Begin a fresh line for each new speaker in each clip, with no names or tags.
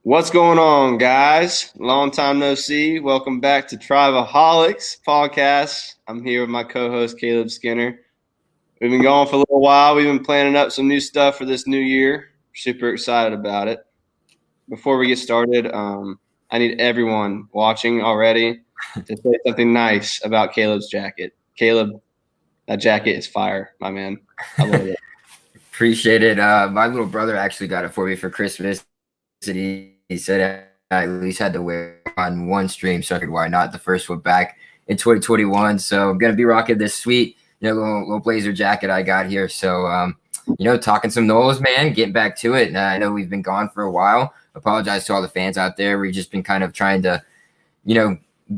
What's going on, guys? Long time no see. Welcome back to Tribeoholics podcast. I'm here with my co-host Caleb Skinner. We've been going for a little while. We've been planning up some new stuff for this new year. Super excited about it. Before we get started, I need everyone watching already to say something nice about Caleb's jacket. Caleb, that jacket is fire, my man. I love it.
Appreciate it. My little brother actually got it for me for Christmas. He said I at least had to wear it on one stream, so I figured why not? The first one back in 2021. So I'm gonna be rocking this sweet, little blazer jacket I got here. So talking some Knowles, man, getting back to it. I know we've been gone for a while. Apologize to all the fans out there. We've just been kind of trying to,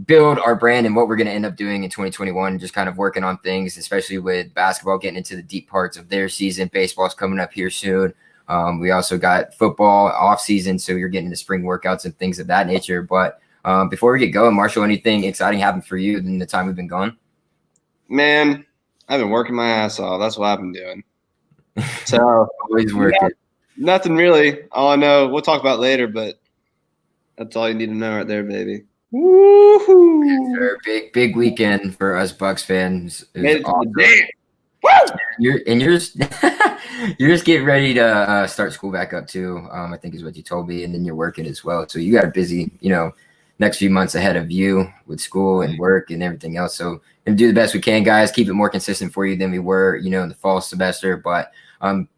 build our brand and what we're going to end up doing in 2021, just kind of working on things, especially with basketball getting into the deep parts of their season. Baseball's coming up here soon. We also got football off season, so you're getting into spring workouts and things of that nature. But before we get going, Marshall, anything exciting happened for you in the time we've been gone?
Man, I've been working my ass off. That's what I've been doing. So
always working.
Nothing really. All I know, we'll talk about later, but that's all you need to know right there, baby.
Woohoo! Big weekend for us Bucks fans.
Made it
awesome.
to the dance.
You're just getting ready to start school back up too. I think is what you told me, and then you're working as well. So you got a busy, next few months ahead of you with school and work and everything else. So and do the best we can, guys. Keep it more consistent for you than we were, in the fall semester. But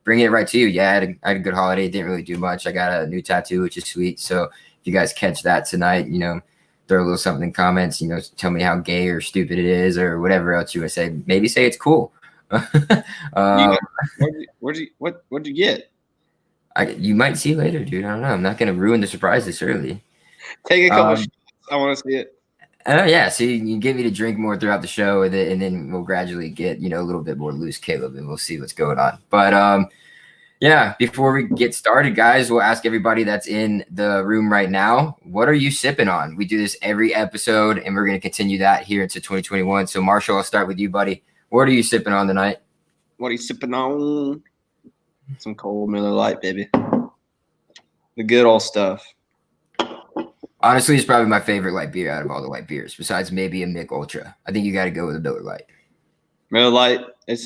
bringing it right to you. Yeah, I had a good holiday. Didn't really do much. I got a new tattoo, which is sweet. So if you guys catch that tonight, throw a little something in the comments. Tell me how gay or stupid it is or whatever else you would say. Maybe say it's cool.
What'd you get?
You might see later, dude. I don't know. I'm not gonna ruin the surprise this early.
Take a couple shots. I want to see it.
Yeah. So you get me to drink more throughout the show, and then we'll gradually get a little bit more loose, Caleb, and we'll see what's going on. But yeah. Before we get started, guys, we'll ask everybody that's in the room right now, what are you sipping on? We do this every episode, and we're gonna continue that here into 2021. So Marshall, I'll start with you, buddy. What are you sipping on tonight?
What are you sipping on? Some cold Miller Lite, baby. The good old stuff.
Honestly, it's probably my favorite light beer out of all the light beers, besides maybe a Mick Ultra. I think you got to go with a Miller Lite.
Miller Lite, it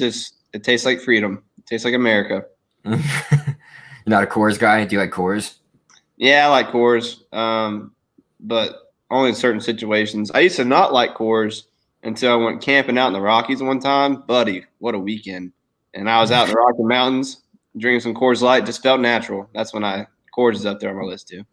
tastes like freedom. It tastes like America.
You're not a Coors guy? Do you like Coors?
Yeah, I like Coors, but only in certain situations. I used to not like Coors until I went camping out in the Rockies one time. Buddy, what a weekend. And I was out in the Rocky Mountains drinking some Coors Light. Just felt natural. That's when Coors is up there on my list too.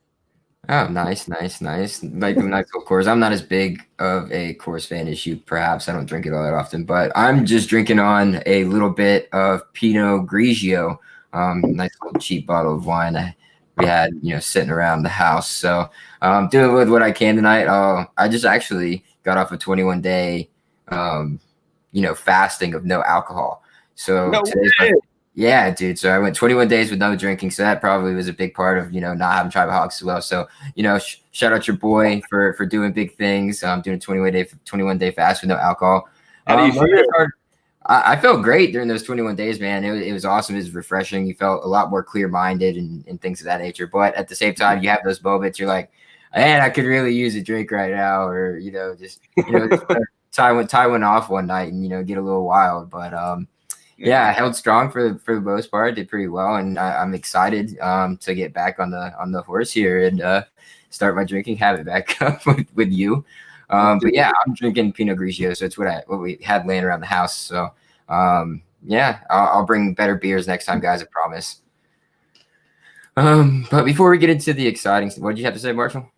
Oh, nice. Like the nice little Coors. I'm not as big of a Coors fan as you, perhaps. I don't drink it all that often, but I'm just drinking on a little bit of Pinot Grigio. Nice little cheap bottle of wine that we had, sitting around the house. So doing with what I can tonight. I just actually got off a 21-day, fasting of no alcohol. So yeah, dude. So I went 21 days with no drinking. So that probably was a big part of, not having Tribeoholics as well. So, shout out your boy for doing big things. Doing a 21-day fast with no alcohol.
How do you feel?
I felt great during those 21 days, man. It was awesome. It was refreshing. You felt a lot more clear-minded and things of that nature. But at the same time, you have those moments. You're like, man, I could really use a drink right now, or just tie one off one night and get a little wild. But yeah, I held strong for the most part. Did pretty well, and I'm excited to get back on the horse here and start my drinking habit back up with you. But yeah, I'm drinking Pinot Grigio, so it's what we had laying around the house. So yeah, I'll bring better beers next time, guys. I promise. But before we get into the exciting, what did you have to say, Marshall?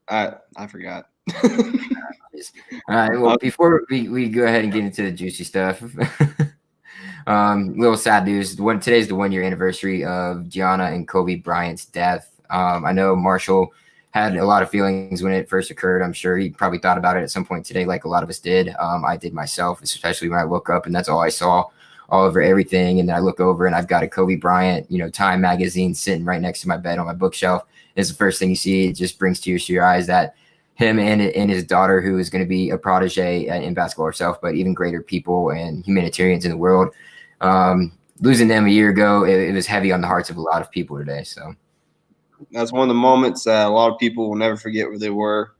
I forgot.
All right. Well, before we go ahead and get into the juicy stuff, little sad news. Today's the 1-year anniversary of Gianna and Kobe Bryant's death. I know Marshall had a lot of feelings when it first occurred. I'm sure he probably thought about it at some point today, like a lot of us did. I did myself, especially when I woke up and that's all I saw all over everything. And then I look over and I've got a Kobe Bryant, Time magazine sitting right next to my bed on my bookshelf. It's the first thing you see. It just brings tears to your eyes that him and his daughter, who is going to be a protege in basketball herself, but even greater people and humanitarians in the world. Losing them a year ago, it was heavy on the hearts of a lot of people today. So
That's one of the moments that a lot of people will never forget where they were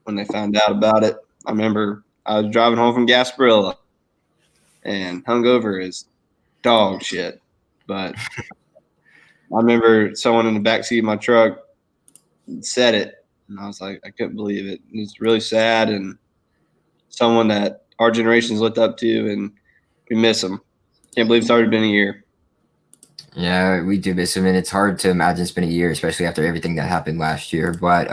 when they found out about it. I remember I was driving home from Gasparilla and hungover as dog shit. But I remember someone in the backseat of my truck said it, and I was like, I couldn't believe it. It's really sad, and someone that our generation's looked up to, and we miss him. Can't believe it's already been a year.
Yeah, we do miss him, and it's hard to imagine it's been a year, especially after everything that happened last year. But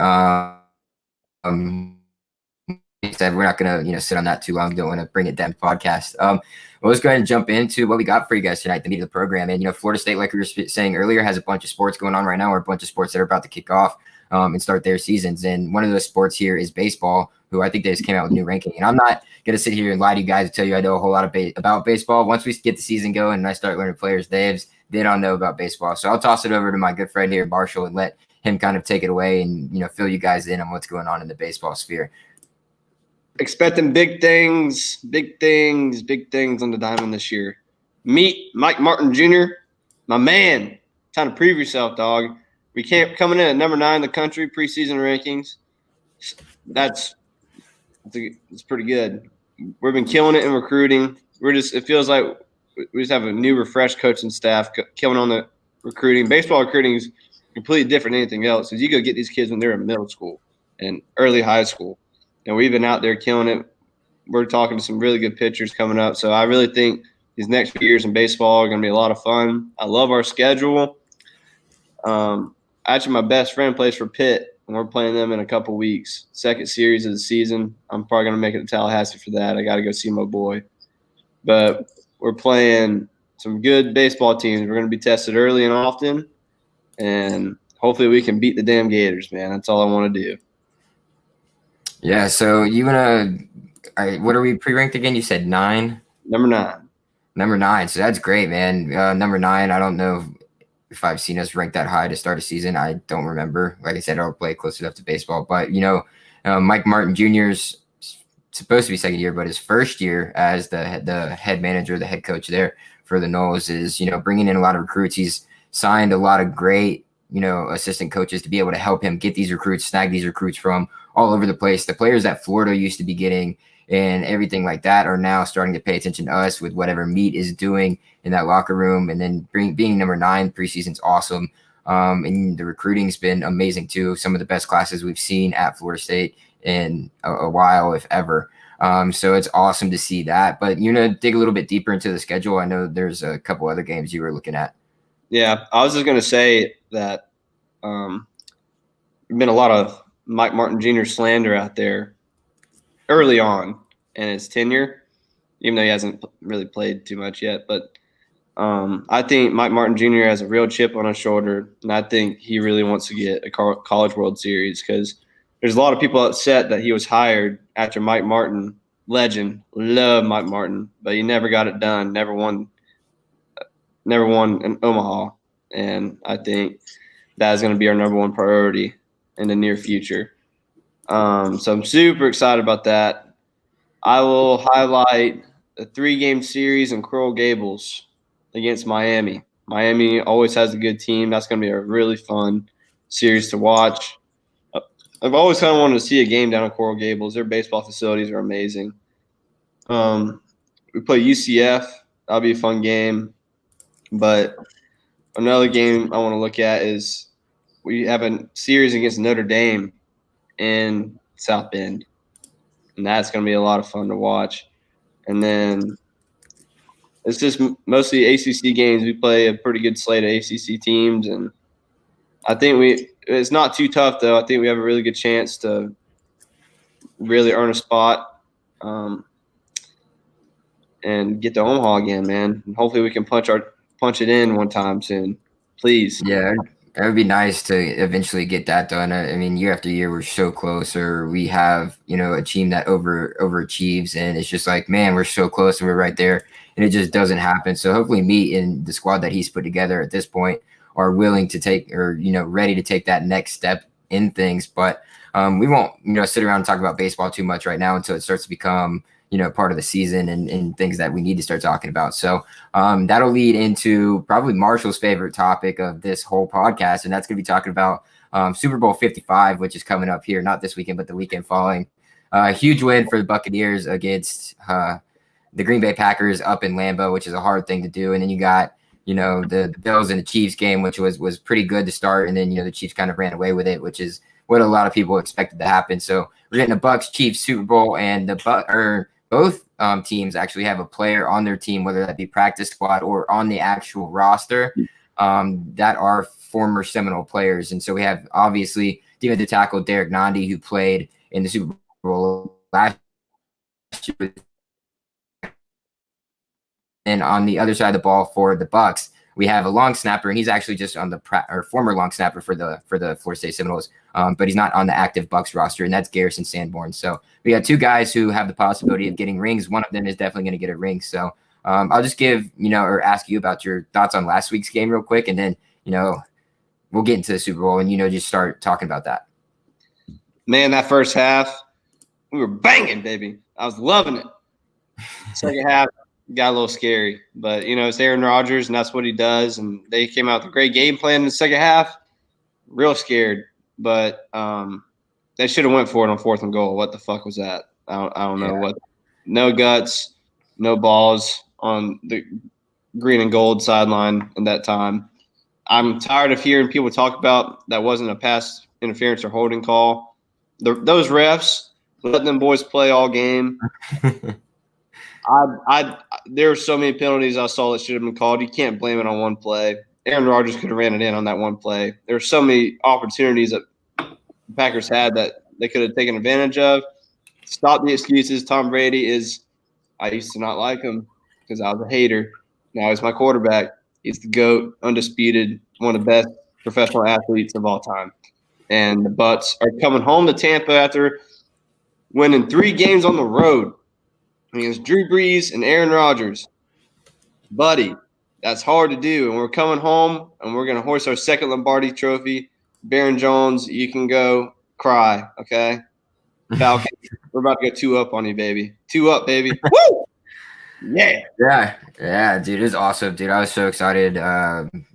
said we're not gonna sit on that too long. Don't want to bring it down to podcast. Well, let's go ahead and jump into what we got for you guys tonight, the meat of the program. And Florida State, like we were saying earlier, has a bunch of sports going on right now, or a bunch of sports that are about to kick off and start their seasons. And one of those sports here is baseball, who I think they just came out with a new ranking. And I'm not gonna sit here and lie to you guys and tell you I know a whole lot about baseball. Once we get the season going and I start learning players' names, they don't know about baseball. So I'll toss it over to my good friend here, Marshall, and let him kind of take it away and fill you guys in on what's going on in the baseball sphere.
Expecting big things on the diamond this year. Meet Mike Martin Jr., my man. Time to prove yourself, dog. We can't coming in at number 9 in the country preseason rankings. That's pretty good. We've been killing it in recruiting. It feels like we just have a new, refreshed coaching staff killing on the recruiting. Baseball recruiting is completely different than anything else. Because you go get these kids when they're in middle school and early high school. And we've been out there killing it. We're talking to some really good pitchers coming up. So I really think these next few years in baseball are going to be a lot of fun. I love our schedule. Actually, my best friend plays for Pitt, and we're playing them in a couple weeks. Second series of the season. I'm probably going to make it to Tallahassee for that. I got to go see my boy. But we're playing some good baseball teams. We're going to be tested early and often. And hopefully we can beat the damn Gators, man. That's all I want to do.
Yeah, so what are we pre-ranked again? You said 9?
Number 9.
Number 9. So that's great, man. Number 9, I don't know if I've seen us ranked that high to start a season. I don't remember. Like I said, I don't play close enough to baseball. But, Mike Martin Jr.'s supposed to be second year, but his first year as the head manager, the head coach there for the Noles is, bringing in a lot of recruits. He's signed a lot of great, assistant coaches to be able to help him get these recruits, snag these recruits from all over the place. The players that Florida used to be getting and everything like that are now starting to pay attention to us with whatever Meat is doing in that locker room. And then being number 9 preseason's awesome. And the recruiting's been amazing too. Some of the best classes we've seen at Florida State in a while, if ever. So it's awesome to see that. But dig a little bit deeper into the schedule. I know there's a couple other games you were looking at.
Yeah, I was just going to say that there's been a lot of Mike Martin Jr. slander out there early on in his tenure, even though he hasn't really played too much yet. But I think Mike Martin Jr. has a real chip on his shoulder, and I think he really wants to get a College World Series because there's a lot of people upset that he was hired after Mike Martin, legend, love Mike Martin, but he never got it done, never won in Omaha. And I think that is going to be our number 1 priority in the near future. So I'm super excited about that. I will highlight a 3-game series in Coral Gables against Miami. Miami always has a good team. That's going to be a really fun series to watch. I've always kind of wanted to see a game down in Coral Gables. Their baseball facilities are amazing. We play UCF. That'll be a fun game. But another game I want to look at is we have a series against Notre Dame in South Bend, and that's going to be a lot of fun to watch. And then it's just mostly ACC games. We play a pretty good slate of ACC teams, and I think it's not too tough, though. I think we have a really good chance to really earn a spot and get to Omaha again, man. And hopefully we can punch it in one time soon. Please.
Yeah, it would be nice to eventually get that done. I mean, year after year, we're so close, or we have, a team that overachieves, and it's just like, man, we're so close and we're right there, and it just doesn't happen. So hopefully Meat and the squad that he's put together at this point are willing to take, or, ready to take that next step in things. But we won't, sit around and talk about baseball too much right now until it starts to become, part of the season and things that we need to start talking about. So that'll lead into probably Marshall's favorite topic of this whole podcast, and that's going to be talking about Super Bowl 55, which is coming up here, not this weekend, but the weekend following. Huge win for the Buccaneers against the Green Bay Packers up in Lambeau, which is a hard thing to do. And then you got, the Bills and the Chiefs game, which was pretty good to start. And then, the Chiefs kind of ran away with it, which is what a lot of people expected to happen. So we're getting a Bucs Chiefs Super Bowl, and both teams actually have a player on their team, whether that be practice squad or on the actual roster, that are former Seminole players. And so we have obviously defensive tackle Derek Nandi, who played in the Super Bowl last year. And on the other side of the ball for the Bucs, we have a long snapper, and he's actually just on the former long snapper for the Florida State Seminoles, but he's not on the active Bucs roster, and that's Garrison Sanborn. So we got two guys who have the possibility of getting rings. One of them is definitely going to get a ring. So I'll just give or ask you about your thoughts on last week's game real quick, and then we'll get into the Super Bowl and just start talking about that.
Man, that first half, we were banging, baby. I was loving it. Second half got a little scary, but it's Aaron Rodgers, and that's what he does. And they came out with a great game plan in the second half. Real scared, but they should have went for it on 4th and goal. What the fuck was that? I don't know what. No guts, no balls on the green and gold sideline at that time. I'm tired of hearing people talk about that wasn't a pass interference or holding call. Those refs let them boys play all game. There were so many penalties I saw that should have been called. You can't blame it on one play. Aaron Rodgers could have ran it in on that one play. There were so many opportunities that the Packers had that they could have taken advantage of. Stop the excuses. Tom Brady I used to not like him because I was a hater. Now he's my quarterback. He's the GOAT, undisputed, one of the best professional athletes of all time. And the Bucs are coming home to Tampa after winning 3 games on the road against Drew Brees and Aaron Rodgers. Buddy, that's hard to do. And we're coming home, and we're going to hoist our second Lombardi trophy. Baron Jones, you can go cry, okay? Falcons, we're about to go 2-up on you, baby. 2-up, baby. Woo! Yeah.
Yeah, dude, it was awesome, dude. I was so excited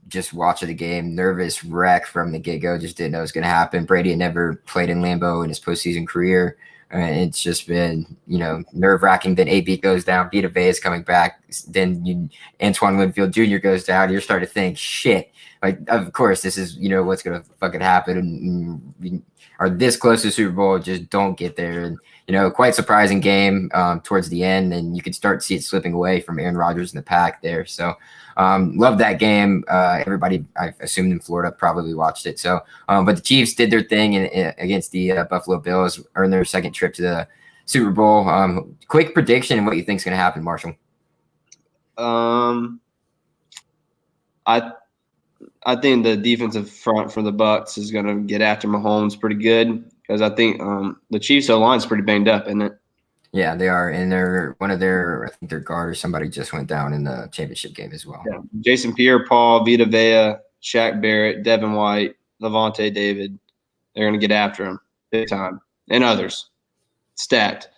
just watching the game. Nervous wreck from the get-go. Just didn't know it was going to happen. Brady had never played in Lambeau in his postseason career. It's just been, nerve-wracking. Then AB goes down. Vita Vea is coming back. Then Antoine Winfield Jr. goes down. You're starting to think, shit. Like, of course, this is, what's going to fucking happen. And we are this close to Super Bowl. Just don't get there. And, quite surprising game towards the end. And you could start to see it slipping away from Aaron Rodgers and the pack there. So, love that game. Everybody, I assumed in Florida, probably watched it. So, but the Chiefs did their thing against the Buffalo Bills, earned their second trip to the Super Bowl. Quick prediction and what you think is going to happen, Marshall.
I think the defensive front for the Bucs is going to get after Mahomes pretty good because I think the Chiefs' O-line is pretty banged up, isn't it?
Yeah, they are, and I think their guard or somebody just went down in the championship game as well.
Yeah. Jason Pierre-Paul, Vita Vea, Shaq Barrett, Devin White, Levante David, they're going to get after him big time, and others stacked.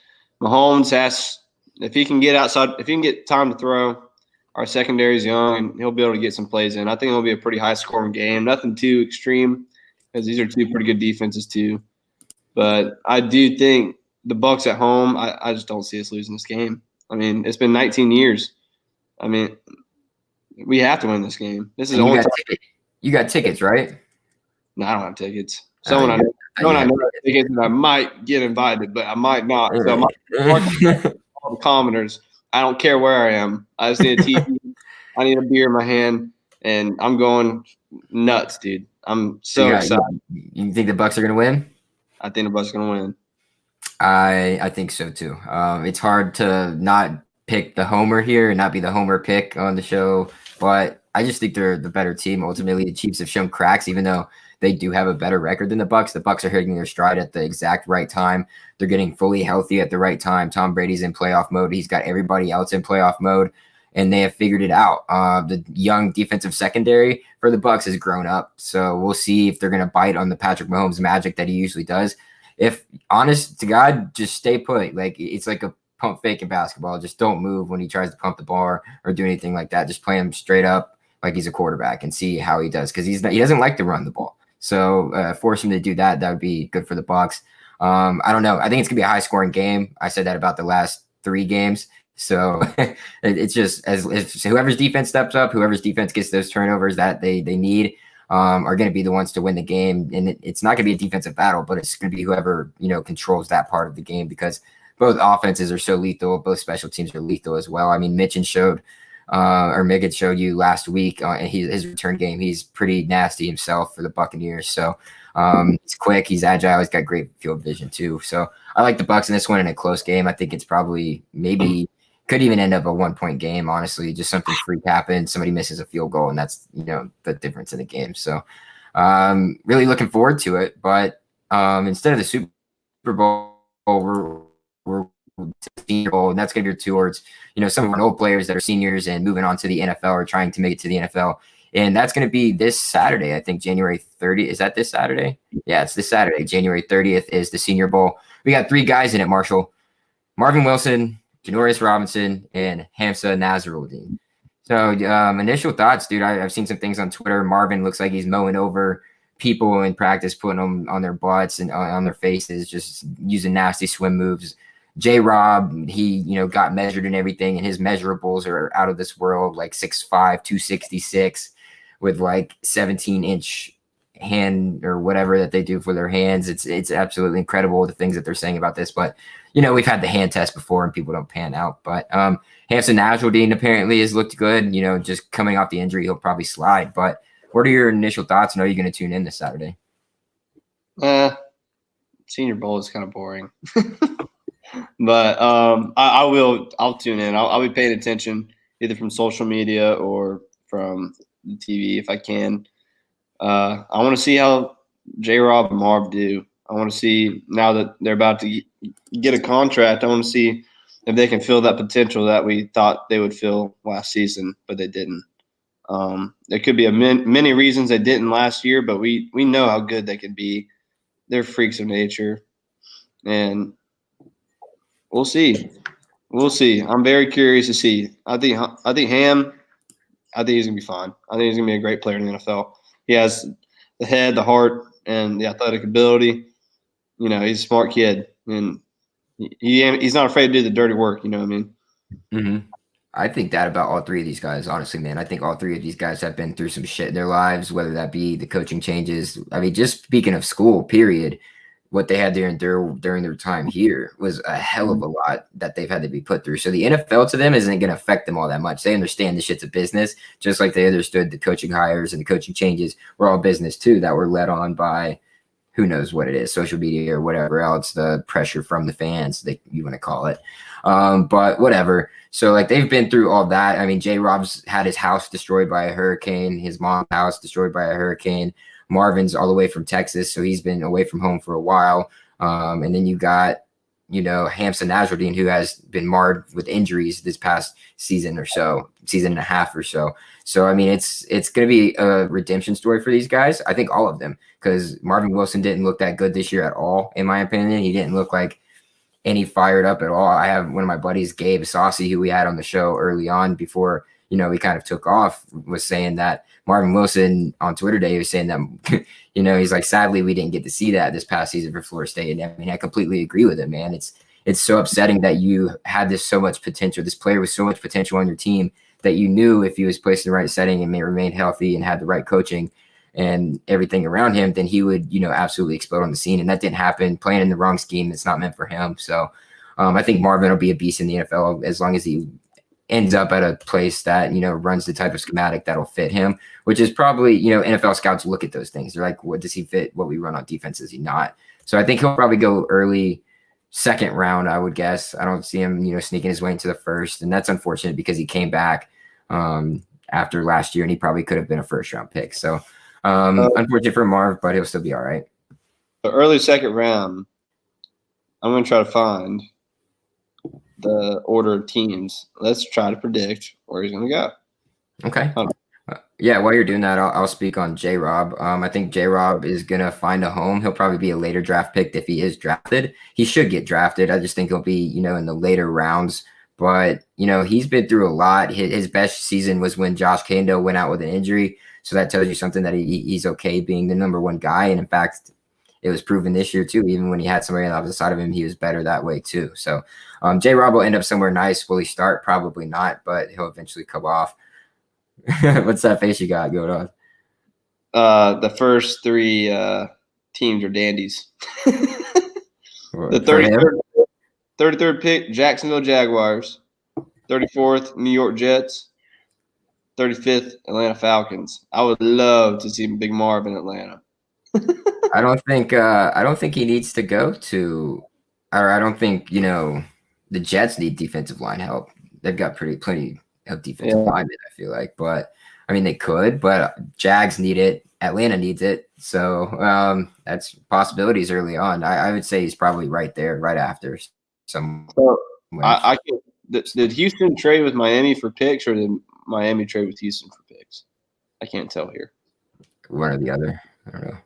Mahomes if he can get outside, if he can get time to throw, our secondary is young, and he'll be able to get some plays in. I think it'll be a pretty high-scoring game, nothing too extreme because these are two pretty good defenses too. But I do think the Bucs at home, I just don't see us losing this game. I mean, it's been 19 years. I mean, we have to win this game. This is the only time.
You got tickets, right?
No, I don't have tickets. Someone I know has tickets, and I might get invited, but I might not. So I might all the commoners. I don't care where I am. I just need a TV. I need a beer in my hand, and I'm going nuts, dude. I'm so excited.
You think the Bucs are going to win?
I think the Bucs are going to win.
I think so too. It's hard to not pick the homer here and not be the homer pick on the show, but I just think they're the better team. Ultimately, the Chiefs have shown cracks, even though they do have a better record than the Bucs. The Bucs are hitting their stride at the exact right time. They're getting fully healthy at the right time. Tom Brady's in playoff mode. He's got everybody else in playoff mode, and they have figured it out. The young defensive secondary for the Bucs has grown up, so we'll see if they're going to bite on the Patrick Mahomes magic that he usually does. If honest to God, just stay put. Like it's like a pump fake in basketball. Just don't move when he tries to pump the ball or do anything like that. Just play him straight up like he's a quarterback and see how he does, because he doesn't like to run the ball. So force him to do that. That would be good for the Bucks. I don't know. I think it's gonna be a high scoring game. I said that about the last 3 games. So it's just as if whoever's defense steps up, whoever's defense gets those turnovers that they need, are going to be the ones to win the game. And it's not going to be a defensive battle, but it's going to be whoever, controls that part of the game, because both offenses are so lethal. Both special teams are lethal as well. I mean, Miggins showed you last week in his return game. He's pretty nasty himself for the Buccaneers. So he's quick, he's agile, he's got great field vision too. So I like the Bucks in this one in a close game. I think it's probably maybe could even end up a 1-point game, honestly. Just something freak happens, somebody misses a field goal, and that's the difference in the game. So really looking forward to it. But instead of the Super Bowl, we're Senior Bowl, and that's going to be towards some of our old players that are seniors and moving on to the NFL or trying to make it to the NFL. And that's going to be this Saturday, I think January 30th. Is that this Saturday? Yeah, it's this Saturday. January 30th is the Senior Bowl. We got 3 guys in it, Marshall: Marvin Wilson, Janoris Robinson, and Hamza Nasruddin. So initial thoughts, dude. I've seen some things on Twitter. Marvin looks like he's mowing over people in practice, putting them on their butts and on their faces, just using nasty swim moves. J-Rob, he got measured and everything, and his measurables are out of this world, like 6'5", 266, with like 17-inch hand or whatever that they do for their hands. It's absolutely incredible, the things that they're saying about this. But we've had the hand test before and people don't pan out. But Hamza Nasruddin apparently has looked good. Just coming off the injury, he'll probably slide. But what are your initial thoughts? And are you going to tune in this Saturday?
Senior Bowl is kind of boring. But I'll tune in. I'll be paying attention either from social media or from the TV if I can. I want to see how J-Rob and Marv do. I want to see, now that they're about to get a contract, I want to see if they can fill that potential that we thought they would fill last season, but they didn't. There could be many reasons they didn't last year, but we know how good they can be. They're freaks of nature, and we'll see. We'll see. I'm very curious to see. I think Ham. I think he's gonna be fine. I think he's gonna be a great player in the NFL. He has the head, the heart, and the athletic ability. He's a smart kid, and he's not afraid to do the dirty work. You know what I mean?
Mm-hmm. I think that about all 3 of these guys, honestly, man. I think all 3 of these guys have been through some shit in their lives, whether that be the coaching changes. I mean, just speaking of school, period, what they had to endure during their time here was a hell of a lot that they've had to be put through. So the NFL to them isn't going to affect them all that much. They understand this shit's a business, just like they understood the coaching hires and the coaching changes were all business too, that were led on by who knows what it is, social media or whatever else, the pressure from the fans, that you want to call it. But whatever. So like they've been through all that. I mean, J-Rob's had his house destroyed by a hurricane, his mom's house destroyed by a hurricane. Marvin's all the way from Texas, so he's been away from home for a while. And then you got, Hamza Nasruddin, who has been marred with injuries this past season and a half or so. So, I mean, it's going to be a redemption story for these guys. I think all of them, because Marvin Wilson didn't look that good this year at all, in my opinion. He didn't look like any fired up at all. I have one of my buddies, Gabe Saucy, who we had on the show early on before, we kind of took off, was saying that Marvin Wilson on Twitter Day was saying that, he's like, sadly, we didn't get to see that this past season for Florida State. And I mean, I completely agree with him, man. It's so upsetting that you had so much potential. This player with so much potential on your team that you knew if he was placed in the right setting and may remain healthy and had the right coaching and everything around him, then he would, absolutely explode on the scene. And that didn't happen. Playing in the wrong scheme, it's not meant for him. So I think Marvin will be a beast in the NFL as long as he ends up at a place that, runs the type of schematic that'll fit him, which is probably, NFL scouts look at those things. They're like, what does he fit? What we run on defense? Is he not? So I think he'll probably go early second round, I would guess. I don't see him, sneaking his way into the first. And that's unfortunate because he came back after last year and he probably could have been a first round pick. So unfortunate for Marv, but he'll still be all right.
The early second round, I'm going to try to find the order of teams. Let's try to predict where he's going to go.
Okay. Yeah, while you're doing that, I'll speak on J Rob. I think J Rob is gonna find a home. He'll probably be a later draft pick if he is drafted. He should get drafted. I just think he'll be, in the later rounds. But he's been through a lot. His best season was when Josh Kando went out with an injury. So that tells you something that he's okay being the number one guy. And in fact, it was proven this year too. Even when he had somebody on the opposite side of him, he was better that way too. So J Rob will end up somewhere nice. Will he start? Probably not, but he'll eventually come off. What's that face you got going on?
The first three teams are dandies. The
For him?
33rd pick, Jacksonville Jaguars. 34th, New York Jets. 35th, Atlanta Falcons. I would love to see Big Marv in Atlanta.
I don't think he needs to go to, or I don't think the Jets need defensive line help. They've got plenty of defensive linemen, I feel like, but I mean they could, but Jags need it. Atlanta needs it, so that's possibilities early on. I would say he's probably right there, right after some.
So I can. Did Houston trade with Miami for picks, or did Miami trade with Houston for picks? I can't tell here.
One or the other. I don't know.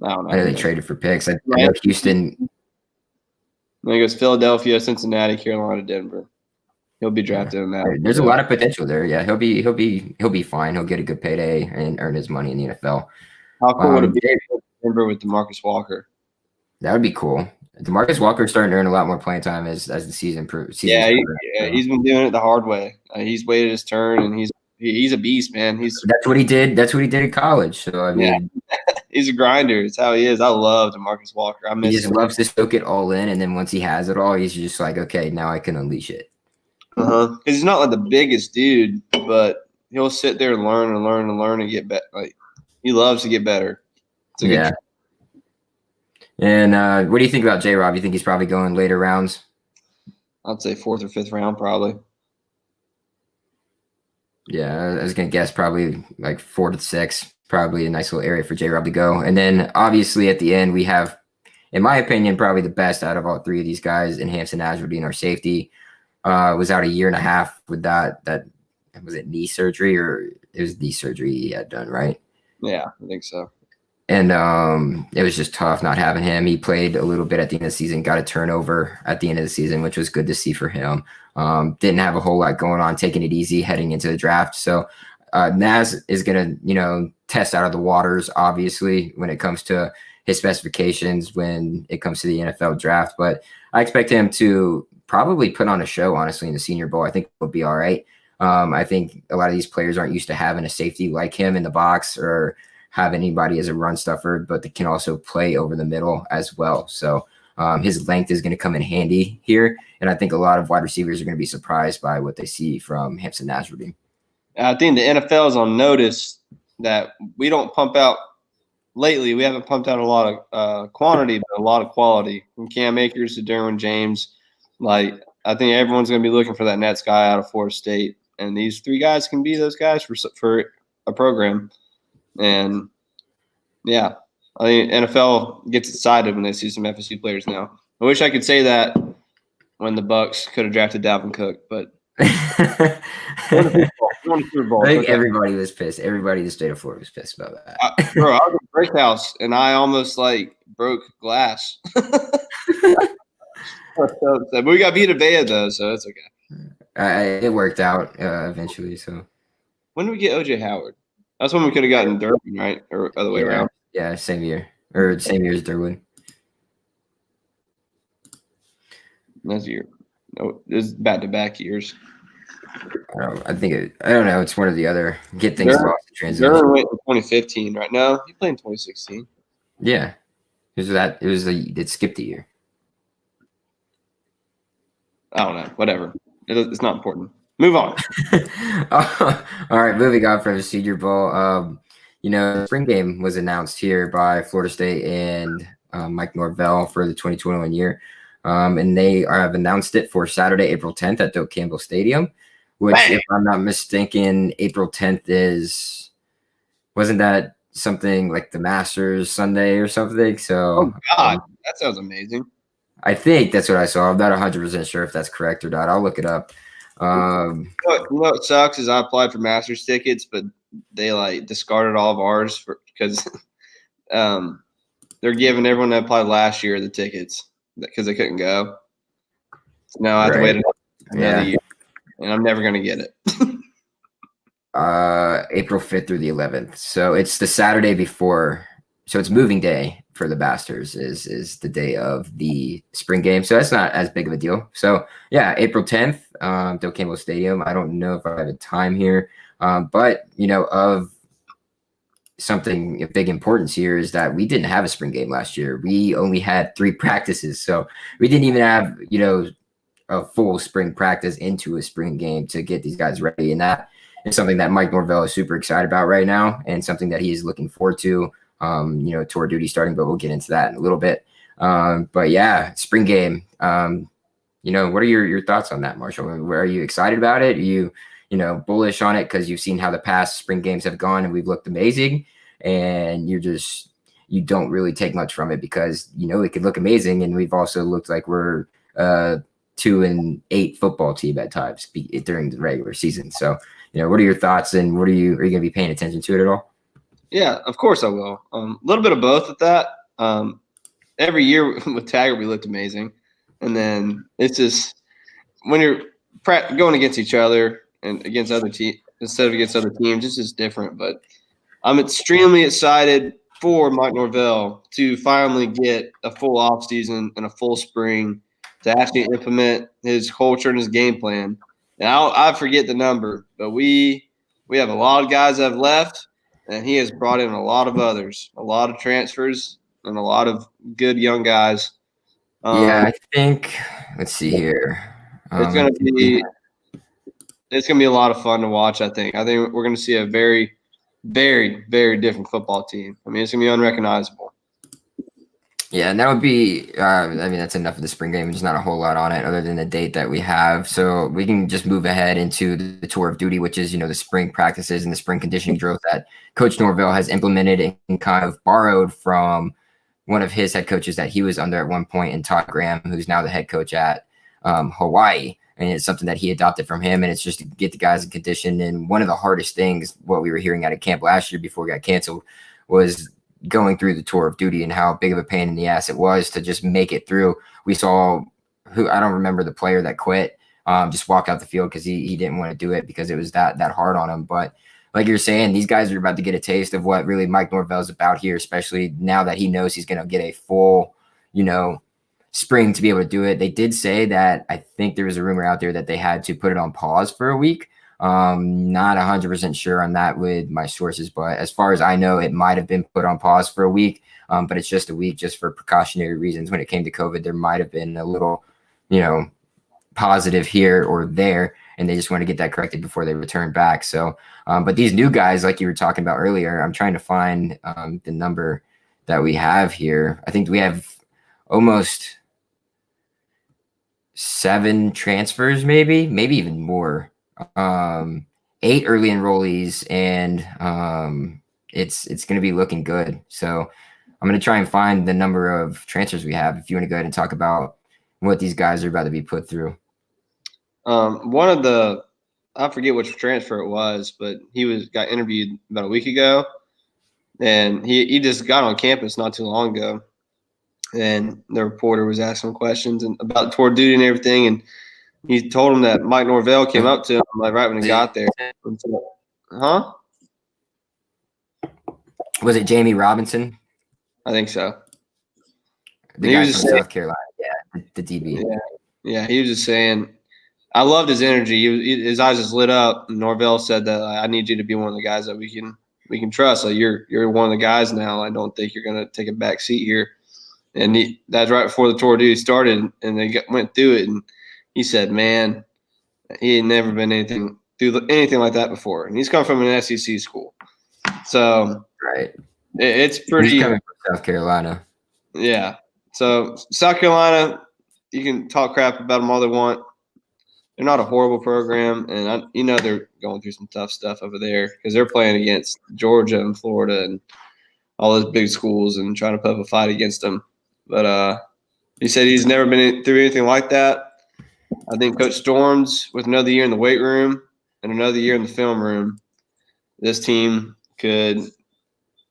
I don't know.
I know they traded for picks. I know Houston.
Then he goes Philadelphia, Cincinnati, Carolina, Denver. He'll be drafted in that.
There's a lot of potential there. Yeah, he'll be fine. He'll get a good payday and earn his money in the NFL.
How cool would it be Denver with DeMarcus Walker?
That would be cool. DeMarcus Walker's starting to earn a lot more playing time as the season proves.
Yeah, he's been doing it the hard way. He's waited his turn, and he's a beast, man.
That's what he did. That's what he did in college. So I mean,
he's a grinder. It's how he is. I love DeMarcus Walker.
He just loves to soak it all in, and then once he has it all, he's just like, okay, now I can unleash it.
Because he's not like the biggest dude, but he'll sit there and learn and learn and learn and get better. Like he loves to get better.
Yeah. And what do you think about J Rob? You think he's probably going later rounds?
I'd say 4th or 5th round, probably.
Yeah, I was gonna guess probably like 4 to 6. Probably a nice little area for J Rob to go. And then obviously at the end we have, in my opinion, probably the best out of all three of these guys in Hampton Nasruddin, our safety. Was out a year and a half with that was it knee surgery, or it was knee surgery he had done, right?
Yeah, I think so.
And it was just tough not having him. He played a little bit at the end of the season, got a turnover at the end of the season, which was good to see for him. Didn't have a whole lot going on, taking it easy heading into the draft. So Nas is going to, test out of the waters, obviously, when it comes to his specifications, when it comes to the NFL draft. But I expect him to probably put on a show, honestly, in the Senior Bowl. I think he'll be all right. I think a lot of these players aren't used to having a safety like him in the box or have anybody as a run stuffer, but they can also play over the middle as well. So his length is going to come in handy here. And I think a lot of wide receivers are going to be surprised by what they see from Hampton Nasruddin.
I think the NFL is on notice that we don't pump out lately. We haven't pumped out a lot of quantity, but a lot of quality. From Cam Akers to Derwin James. Like, I think everyone's going to be looking for that next guy out of Florida State. And these three guys can be those guys for a program. And, yeah, I think NFL gets excited when they see some FSU players now. I wish I could say that when the Bucks could have drafted Dalvin Cook, but
I think everybody was pissed. Everybody in the state of Florida was pissed about that.
Bro, I was in Brick House, and I almost, broke glass. But we got Vita Vea, though, so it's okay.
It worked out eventually. So
when did we get OJ Howard? That's when we could have gotten Durbin, right? Or other way around.
Yeah, same year. Or same year as Durwood.
That's year. No, this is back-to-back years.
I don't know. It's one or the other. Get things lost in transition.
Durbin went in 2015, right? No, he played in 2016.
Yeah. It skipped a year.
I don't know. Whatever. It's not important. Move on.
All right, moving on from the Senior Bowl. Spring game was announced here by Florida State and Mike Norvell for the 2021 year. And they have announced it for Saturday, April 10th at Doak Campbell Stadium, which, if I'm not mistaken, April 10th wasn't that something like the Masters Sunday or something? So,
oh, God, that sounds amazing.
I think that's what I saw. I'm not 100% sure if that's correct or not. I'll look it up.
What sucks is I applied for Masters tickets, but they like discarded all of ours because they're giving everyone that applied last year the tickets because they couldn't go. So now I have to wait another year, and I'm never gonna get it.
April 5th through the 11th. So it's the Saturday before. So it's moving day for the Masters is the day of the spring game. So that's not as big of a deal. So yeah, April 10th, Del Campo Stadium. I don't know if I have a time here, but of something of big importance here is that we didn't have a spring game last year. We only had 3 practices, so we didn't even have a full spring practice into a spring game to get these guys ready, and that is something that Mike Norvell is super excited about right now, and something that he's looking forward to. Tour duty starting, but we'll get into that in a little bit. But yeah, spring game. What are your thoughts on that, Marshall? Are you excited about it? Are you bullish on it because you've seen how the past spring games have gone and we've looked amazing, and you don't really take much from it because it could look amazing, and we've also looked like we're 2-8 football team at times during the regular season. So what are your thoughts, and are you going to be paying attention to it at all?
Yeah, of course I will. A little bit of both at that. Every year with Taggart, we looked amazing. And then it's just when you're going against each other and against other teams instead of against other teams, it's just different. But I'm extremely excited for Mike Norvell to finally get a full offseason and a full spring to actually implement his culture and his game plan. And I forget the number, but we have a lot of guys that have left. And he has brought in a lot of others, a lot of transfers, and a lot of good young guys.
I think. Let's see here.
It's gonna be a lot of fun to watch. I think we're gonna see a very, very, very different football team. I mean, it's gonna be unrecognizable.
Yeah, and that would be. That's enough of the spring game. There's not a whole lot on it other than the date that we have, so we can just move ahead into the tour of duty, which is the spring practices and the spring conditioning drills that Coach Norvell has implemented and kind of borrowed from one of his head coaches that he was under at one point, in Todd Graham, who's now the head coach at Hawaii. And it's something that he adopted from him, and it's just to get the guys in condition. And one of the hardest things, what we were hearing out of camp last year before it got canceled, was going through the tour of duty and how big of a pain in the ass it was to just make it through. We saw I don't remember the player that quit, just walk out the field because he didn't want to do it because it was that hard on him. But like you're saying, these guys are about to get a taste of what really Mike Norvell is about here, especially now that he knows he's going to get a full, spring to be able to do it. They did say that, I think there was a rumor out there that they had to put it on pause for a week. Not 100% sure on that with my sources, but as far as I know, it might have been put on pause for a week. But it's just a week just for precautionary reasons. When it came to COVID, there might have been a little, positive here or there, and they just want to get that corrected before they return back. So, but these new guys, like you were talking about earlier, I'm trying to find the number that we have here. I think we have almost 7 transfers, maybe even more. 8 early enrollees, and it's going to be looking good. So I'm going to try and find the number of transfers we have. If you want to go ahead and talk about what these guys are about to be put through.
One of the, I forget which transfer it was, but he got interviewed about a week ago, and he just got on campus not too long ago, and the reporter was asking him questions and about tour duty and everything, and he told him that Mike Norvell came up to him like right when he got there. Huh?
Was it Jamie Robinson?
I think so.
The guy from South Carolina, yeah, the DB.
Yeah, he was just saying, I loved his energy. His eyes just lit up. And Norvell said that I need you to be one of the guys that we can trust. Like you're one of the guys now. I don't think you're going to take a back seat here. And that's right before the tour duty started, and they went through it. And he said, man, he had never been through anything like that before. And he's come from an SEC school. So
right,
it's pretty.
He's coming from South Carolina.
Yeah. So South Carolina, you can talk crap about them all they want. They're not a horrible program, and they're going through some tough stuff over there because they're playing against Georgia and Florida and all those big schools and trying to put up a fight against them. But he said he's never been through anything like that. I think Coach Storms, with another year in the weight room and another year in the film room, this team could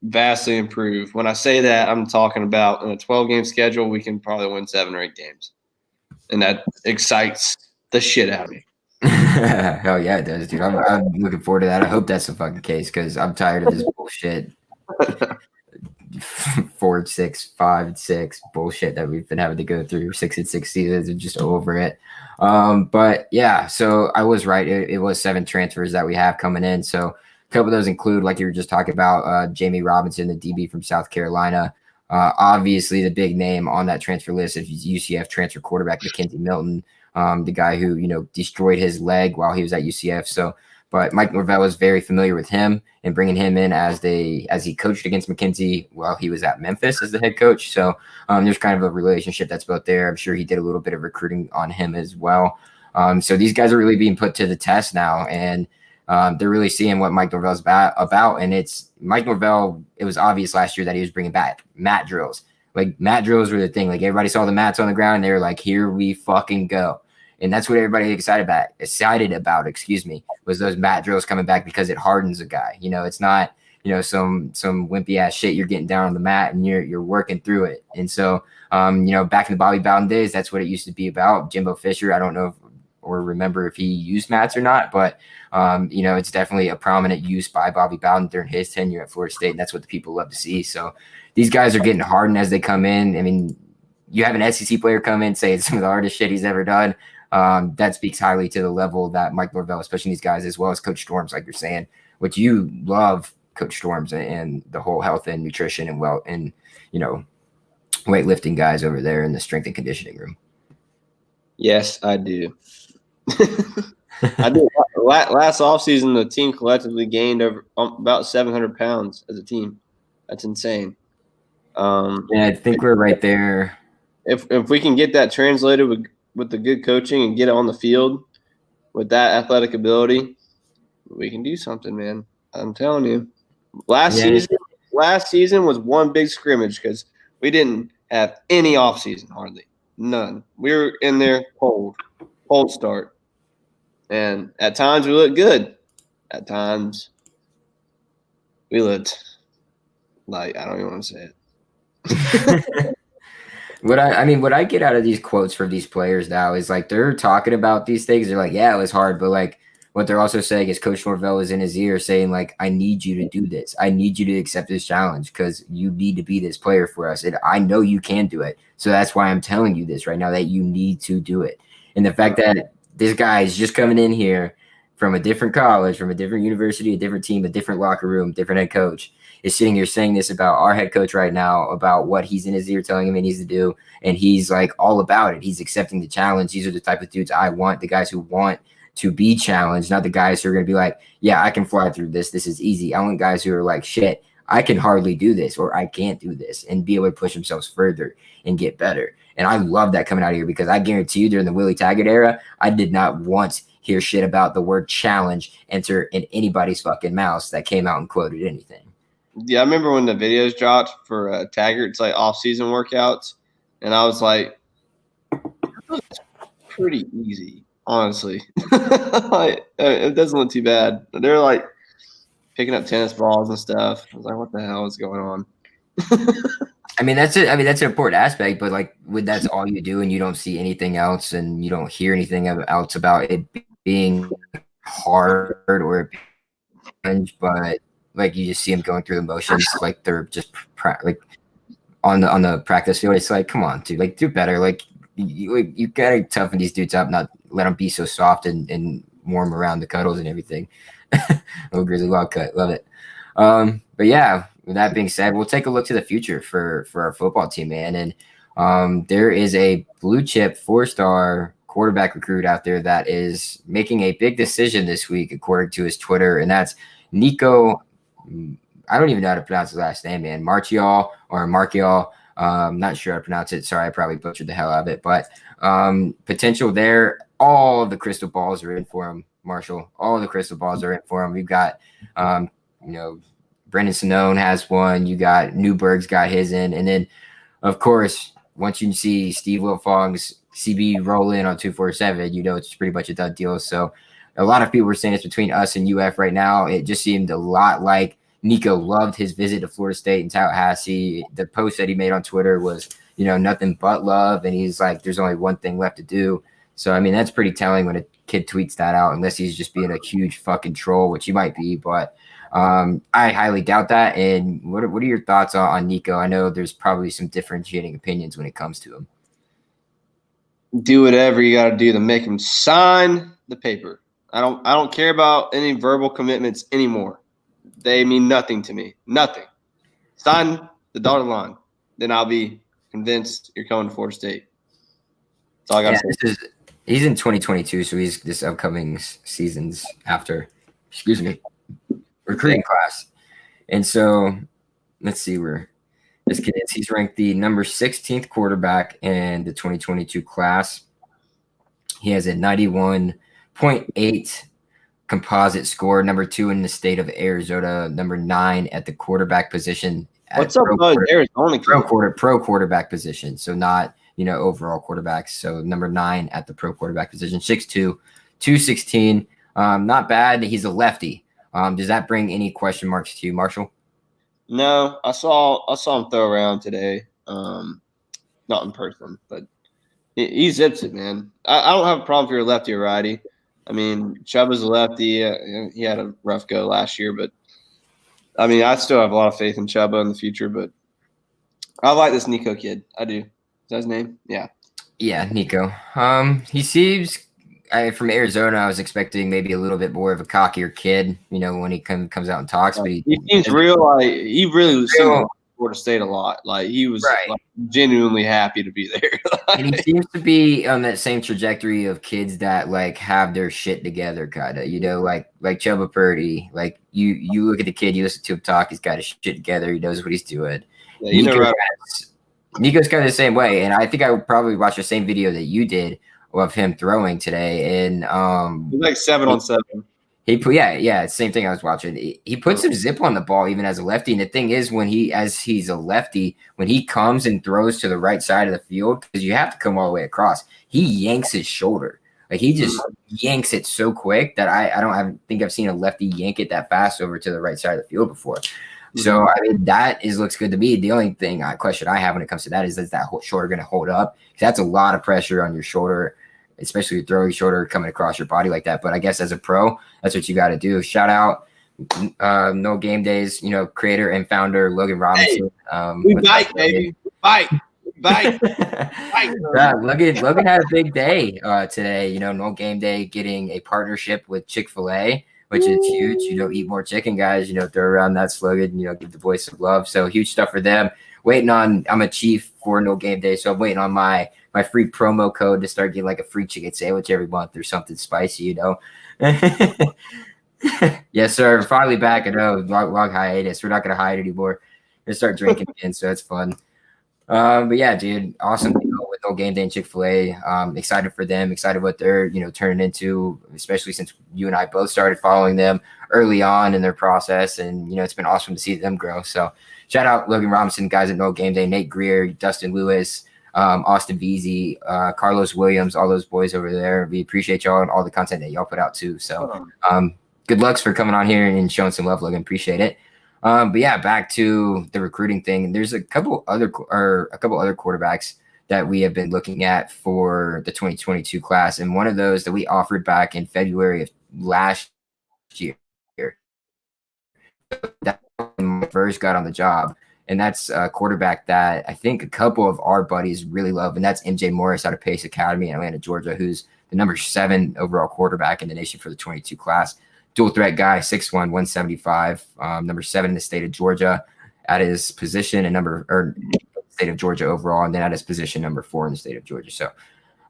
vastly improve. When I say that, I'm talking about in a 12-game schedule, we can probably win 7 or 8 games. And that excites the shit out of me.
Hell yeah, it does, dude. I'm looking forward to that. I hope that's the fucking case because I'm tired of this bullshit. 4-6, 5-6 bullshit that we've been having to go through 6-6 seasons and just over it. But yeah, so I was right. It was 7 transfers that we have coming in. So a couple of those include, like you were just talking about, Jamie Robinson, the DB from South Carolina. Obviously, the big name on that transfer list is UCF transfer quarterback McKenzie Milton, the guy who destroyed his leg while he was at UCF. So, but Mike Norvell is very familiar with him and bringing him in as he coached against McKenzie while he was at Memphis as the head coach. So there's kind of a relationship that's built there. I'm sure he did a little bit of recruiting on him as well. So these guys are really being put to the test now, and they're really seeing what Mike Norvell's about. And it's Mike Norvell. It was obvious last year that he was bringing back mat drills. Like mat drills were the thing. Like everybody saw the mats on the ground, and they were like, "Here we fucking go." And that's what everybody excited about, was those mat drills coming back because it hardens a guy. It's not, some wimpy ass shit. You're getting down on the mat and you're working through it. And so, back in the Bobby Bowden days, that's what it used to be about. Jimbo Fisher, I don't know or remember if he used mats or not, but it's definitely a prominent use by Bobby Bowden during his tenure at Florida State. And that's what the people love to see. So these guys are getting hardened as they come in. I mean, you have an SEC player come in saying some of the hardest shit he's ever done. That speaks highly to the level that Mike Norvell, especially these guys, as well as Coach Storms, like you're saying, which you love Coach Storms and the whole health and nutrition and weightlifting guys over there in the strength and conditioning room.
Yes, I do. I did. Last offseason, the team collectively gained over about 700 pounds as a team. That's insane.
I think we're right there.
If we can get that translated with the good coaching and get it on the field with that athletic ability, we can do something, man. I'm telling you. Last season was one big scrimmage because we didn't have any offseason, hardly. None. We were in there cold start. And at times we looked good. At times we looked like, I don't even want to say it.
What I get out of these quotes from these players now is like they're talking about these things. They're like, yeah, it was hard, but like what they're also saying is Coach Norvell is in his ear saying like, I need you to do this. I need you to accept this challenge because you need to be this player for us. And I know you can do it. So that's why I'm telling you this right now, that you need to do it. And the fact that this guy is just coming in here from a different college, from a different university, a different team, a different locker room, different head coach, is sitting here saying this about our head coach right now, about what he's in his ear telling him he needs to do. And he's like all about it. He's accepting the challenge. These are the type of dudes I want, the guys who want to be challenged, not the guys who are going to be like, yeah, I can fly through this. This is easy. I want guys who are like, shit, I can hardly do this, or I can't do this, and be able to push themselves further and get better. And I love that coming out of here because I guarantee you during the Willie Taggart era, I did not once hear shit about the word challenge enter in anybody's fucking mouth that came out and quoted anything.
Yeah, I remember when the videos dropped for Taggart's like off-season workouts, and I was like, "That's pretty easy, honestly." It doesn't look too bad. They're like picking up tennis balls and stuff. I was like, "What the hell is going on?"
I mean, that's it. I mean, that's an important aspect, but like when that's all you do and you don't see anything else and you don't hear anything else about it being hard or but like you just see them going through the motions, like they're just like on the practice field. It's like, come on, dude, like do better. Like you gotta toughen these dudes up, not let them be so soft and warm around the cuddles and everything. Little Grizzly Wildcat, love it. But yeah, with that being said, we'll take a look to the future for our football team, man. And there is a blue chip 4-star quarterback recruit out there that is making a big decision this week, according to his Twitter, and that's Nico. I don't even know how to pronounce his last name, man. Marchiol or Marchiol. I'm not sure how to pronounce it. Sorry, I probably butchered the hell out of it. But potential there. All the crystal balls are in for him, Marshall. All the crystal balls are in for him. We've got, Brendan Sonnone has one. You got Newberg's got his in. And then, of course, once you see Steve Wiltfong's CB roll in on 247, it's pretty much a done deal. So a lot of people were saying it's between us and UF right now. It just seemed a lot like Nico loved his visit to Florida State and Tallahassee. The post that he made on Twitter was, nothing but love. And he's like, there's only one thing left to do. So, I mean, that's pretty telling when a kid tweets that out, unless he's just being a huge fucking troll, which he might be. But I highly doubt that. And what are your thoughts on Nico? I know there's probably some differentiating opinions when it comes to him.
Do whatever you got to do to make him sign the paper. I don't care about any verbal commitments anymore. They mean nothing to me. Nothing. Sign the dotted line. Then I'll be convinced you're coming to Florida State. That's all I got to say.
He's in 2022, so he's this upcoming season's after, recruiting class. And so let's see where this kid is. He's ranked the number 16th quarterback in the 2022 class. He has a 91.8 composite score, number 2 in the state of Arizona, number 9 at the quarterback position.
What's up, Arizona?
Pro quarterback position, so not overall quarterbacks. So number 9 at the pro quarterback position, 6'2", 216. Not bad. He's a lefty. Does that bring any question marks to you, Marshall?
No, I saw him throw around today. Not in person, but he zips it, man. I don't have a problem if you're a lefty or righty. I mean, Chubba's a lefty. He had a rough go last year, but I mean, I still have a lot of faith in Chubba in the future. But I like this Nico kid. I do. Is that his name? Yeah.
Yeah, Nico. He seems from Arizona. I was expecting maybe a little bit more of a cockier kid, when he comes out and talks. But
he seems real. Like he really seems Florida State a lot. Like he was genuinely happy to be there.
And he seems to be on that same trajectory of kids that have their shit together, kind of. Like Chubba Purdy. Like you look at the kid, you listen to him talk. He's got his shit together. He knows what he's doing. Yeah, Nico's kind of the same way, and I think I would probably watch the same video that you did of him throwing today. And
he's like 7-on-7.
Same thing I was watching. He put some zip on the ball even as a lefty. And the thing is, as he's a lefty, when he comes and throws to the right side of the field, because you have to come all the way across, he yanks his shoulder. Like he just yanks it so quick that I think I've seen a lefty yank it that fast over to the right side of the field before. So I mean looks good to me. The only question I have when it comes to that is that shoulder going to hold up? That's a lot of pressure on your shoulder, especially your throwing shoulder coming across your body like that. But I guess as a pro, that's what you got to do. Shout out No Game Days, creator and founder Logan Robinson.
We bite, baby. Bite.
Logan had a big day today. No Game Day getting a partnership with Chick-fil-A, which is huge. Eat more chicken, guys. Throw around that slogan. Give the boys some love. So huge stuff for them. I'm a chief for No Game Day, so I'm waiting on my free promo code to start getting like a free chicken sandwich every month or something spicy. Yes, sir. Finally back. I know long hiatus. We're not gonna hide anymore. We're gonna start drinking again, so that's fun. But yeah, dude, awesome with No Game Day and Chick-fil-A. Excited for them, excited what they're, turning into, especially since you and I both started following them early on in their process. And, it's been awesome to see them grow. So shout out Logan Robinson, guys at No Game Day, Nate Greer, Dustin Lewis, Austin Veazey, Carlos Williams, all those boys over there. We appreciate y'all and all the content that y'all put out too. So good lucks for coming on here and showing some love, Logan. Appreciate it. But yeah, back to the recruiting thing. There's a couple other quarterbacks that we have been looking at for the 2022 class, and one of those that we offered back in February of last year. That when I first got on the job, and that's a quarterback that I think a couple of our buddies really love, and that's MJ Morris out of Pace Academy in Atlanta, Georgia, who's the number 7 overall quarterback in the nation for the 22 class. Dual threat guy, 6'1", 175, number 7 in the state of Georgia at his position, and state of Georgia overall, and then at his position number 4 in the state of Georgia. So,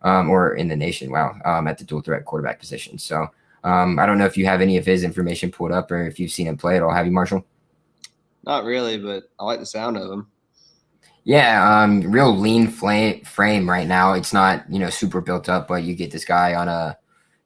or in the nation. Wow. At the dual threat quarterback position. So, I don't know if you have any of his information pulled up or if you've seen him play at all. Have you, Marshall?
Not really, but I like the sound of him.
Yeah, real lean frame right now. It's not, super built up, but you get this guy on a,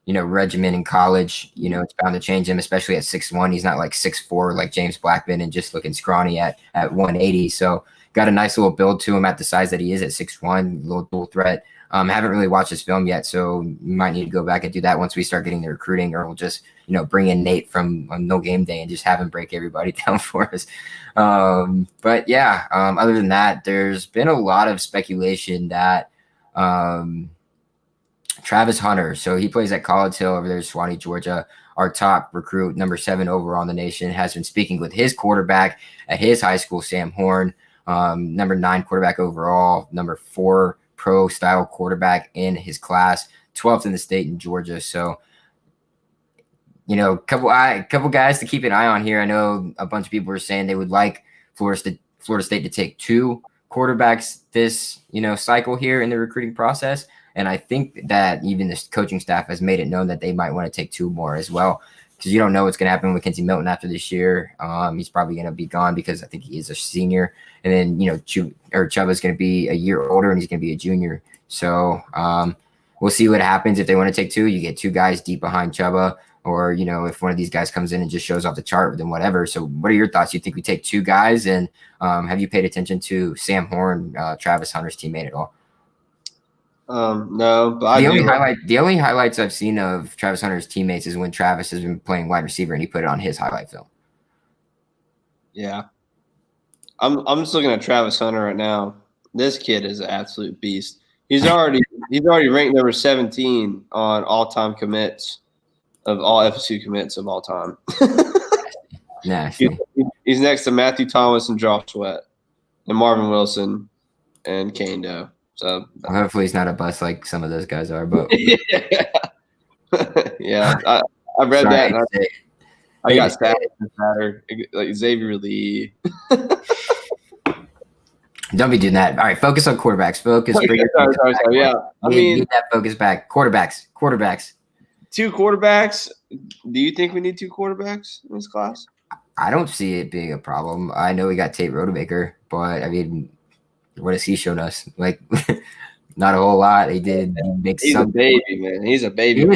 regimen in college. It's bound to change him, especially at 6'1". He's not like 6'4" like James Blackman and just looking scrawny at 180. So got a nice little build to him at the size that he is at 6'1", little dual threat. Haven't really watched his film yet, so you might need to go back and do that once we start getting the recruiting, or we'll just, bring in Nate from No Game Day and just have him break everybody down for us. But yeah, other than that, there's been a lot of speculation that Travis Hunter, so he plays at College Hill over there in Suwanee, Georgia. Our top recruit, number 7 overall in the nation, has been speaking with his quarterback at his high school, Sam Horn, number 9 quarterback overall, number 4 pro style quarterback in his class, 12th in the state in Georgia. So, couple guys to keep an eye on here. I know a bunch of people were saying they would like Florida State to take 2 quarterbacks this, cycle here in the recruiting process. And I think that even the coaching staff has made it known that they might want to take 2 more as well, because you don't know what's going to happen with Kenzie Milton after this year. He's probably going to be gone because I think he is a senior. And then, Chuba's going to be a year older and he's going to be a junior. So we'll see what happens. If they want to take 2, you get 2 guys deep behind Chuba. Or, if one of these guys comes in and just shows off the chart, then whatever. So what are your thoughts? You think we take 2 guys? And have you paid attention to Sam Horn, Travis Hunter's teammate at all?
No, but
the only highlights I've seen of Travis Hunter's teammates is when Travis has been playing wide receiver and he put it on his highlight film.
Yeah. I'm just looking at Travis Hunter right now. This kid is an absolute beast. He's already ranked number 17 on all-time commits of all FSU commits of all time.
Nasty.
He's next to Matthew Thomas and Josh Sweat and Marvin Wilson and Kane Doe. So
hopefully he's not a bust like some of those guys are, but
yeah, I read that. And I got stats like Xavier Lee.
Don't be doing that. All right, focus on quarterbacks.
Sorry. Yeah, I mean,
need that focus back. Quarterbacks.
2 quarterbacks. Do you think we need 2 quarterbacks in this class?
I don't see it being a problem. I know we got Tate Rodemaker, but I mean, what has he shown us? Like, not a whole lot. He did make
He's a baby, man. He's a baby.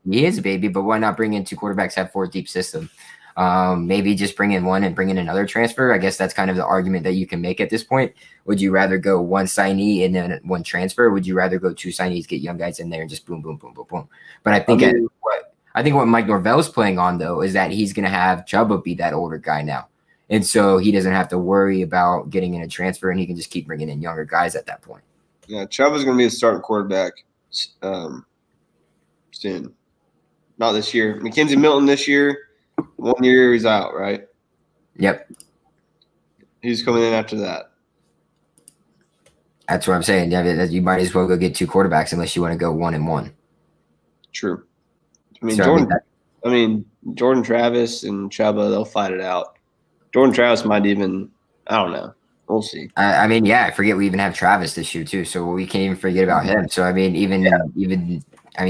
He is a baby, but why not bring in 2 quarterbacks, have 4 deep system? Maybe just bring in one and bring in another transfer. I guess that's kind of the argument that you can make at this point. Would you rather go 1 signee and then 1 transfer? Or would you rather go 2 signees, get young guys in there and just boom, boom, boom, boom, boom? But I think what Mike Norvell's playing on, though, is that he's going to have Chuba be that older guy now. And so he doesn't have to worry about getting in a transfer, and he can just keep bringing in younger guys at that point.
Yeah, Chuba's going to be the starting quarterback soon. Not this year. Mackenzie Milton this year. 1 year he's out, right?
Yep.
Who's coming in after that?
That's what I'm saying. Yeah, you might as well go get 2 quarterbacks unless you want to go 1 and 1.
True. I mean, Jordan Travis and Chuba, they'll fight it out. Jordan Travis might even – I don't know. We'll see.
I mean, yeah, I forget we even have Travis this year too, so we can't even forget about him. So, I mean,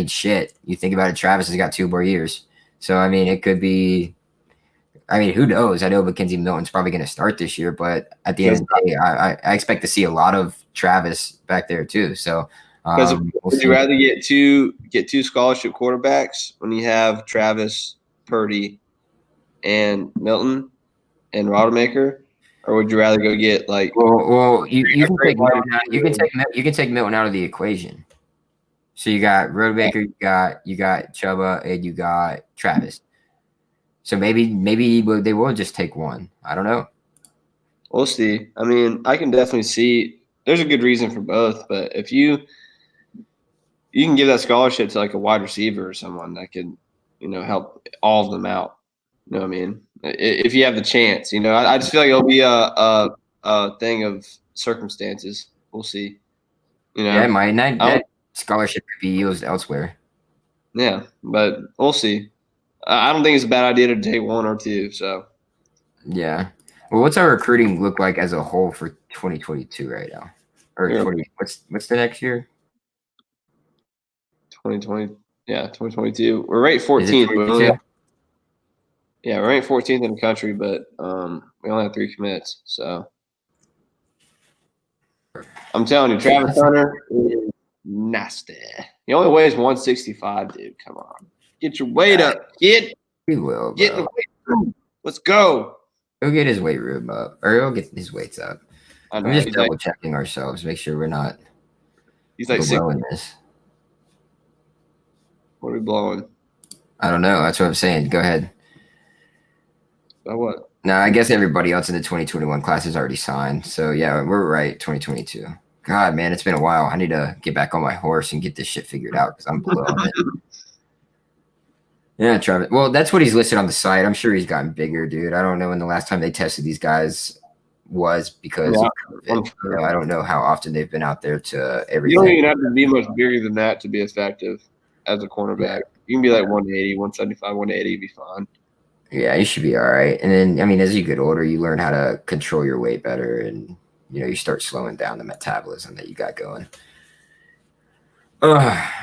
shit. You think about it, Travis has got 2 more years. So, I mean, it could be – I mean, who knows? I know Mackenzie Milton's probably going to start this year, but at the end of the day, I expect to see a lot of Travis back there too. So,
would you rather get two scholarship quarterbacks when you have Travis, Purdy, and Milton and Rodemaker, or would you rather go get like?
Well, you can take Milton out, you can take Milton out of the equation. So you got Rodemaker, you got Chuba, and you got Travis. So maybe they will just take 1. I don't know.
We'll see. I mean, I can definitely see there's a good reason for both, but if you can give that scholarship to like a wide receiver or someone that could, help all of them out. You know what I mean? If you have the chance, I just feel like it'll be a thing of circumstances. We'll see.
Yeah, that scholarship could be used elsewhere.
Yeah, but we'll see. I don't think it's a bad idea to take 1 or 2. So.
Yeah. Well, what's our recruiting look like as a whole for 2022 right now? Or 20? What's the next year?
2020. Yeah, 2022. We're ranked 14th. Yeah, we're ranked 14th in the country, but we only have 3 commits. So I'm telling you, Travis Hunter is nasty. He only weighs 165, dude. Come on, get your weight up, kid.
He will.
Get in the weight room. Let's go.
He'll get his weight room up, or he'll get his weights up.
I
I'm
know.
just double checking ourselves, make sure we're not
He's like six.
blowing this.
What are we blowing?
I don't know. That's what I'm saying. Go ahead.
About what?
No, I guess everybody else in the 2021 class is already signed. So yeah, we're right. 2022. God, man, it's been a while. I need to get back on my horse and get this shit figured out because I'm blowing it. Yeah, Travis. Well, that's what he's listed on the site. I'm sure he's gotten bigger, dude. I don't know when the last time they tested these guys was because of COVID.
Sure.
I don't know how often they've been out there to everything.
You don't even have to be much bigger than that to be effective as a cornerback. You can be like 180, 175, 180, be fine.
Yeah, you should be all right. And then, I mean, as you get older, you learn how to control your weight better, and you start slowing down the metabolism that you got going. All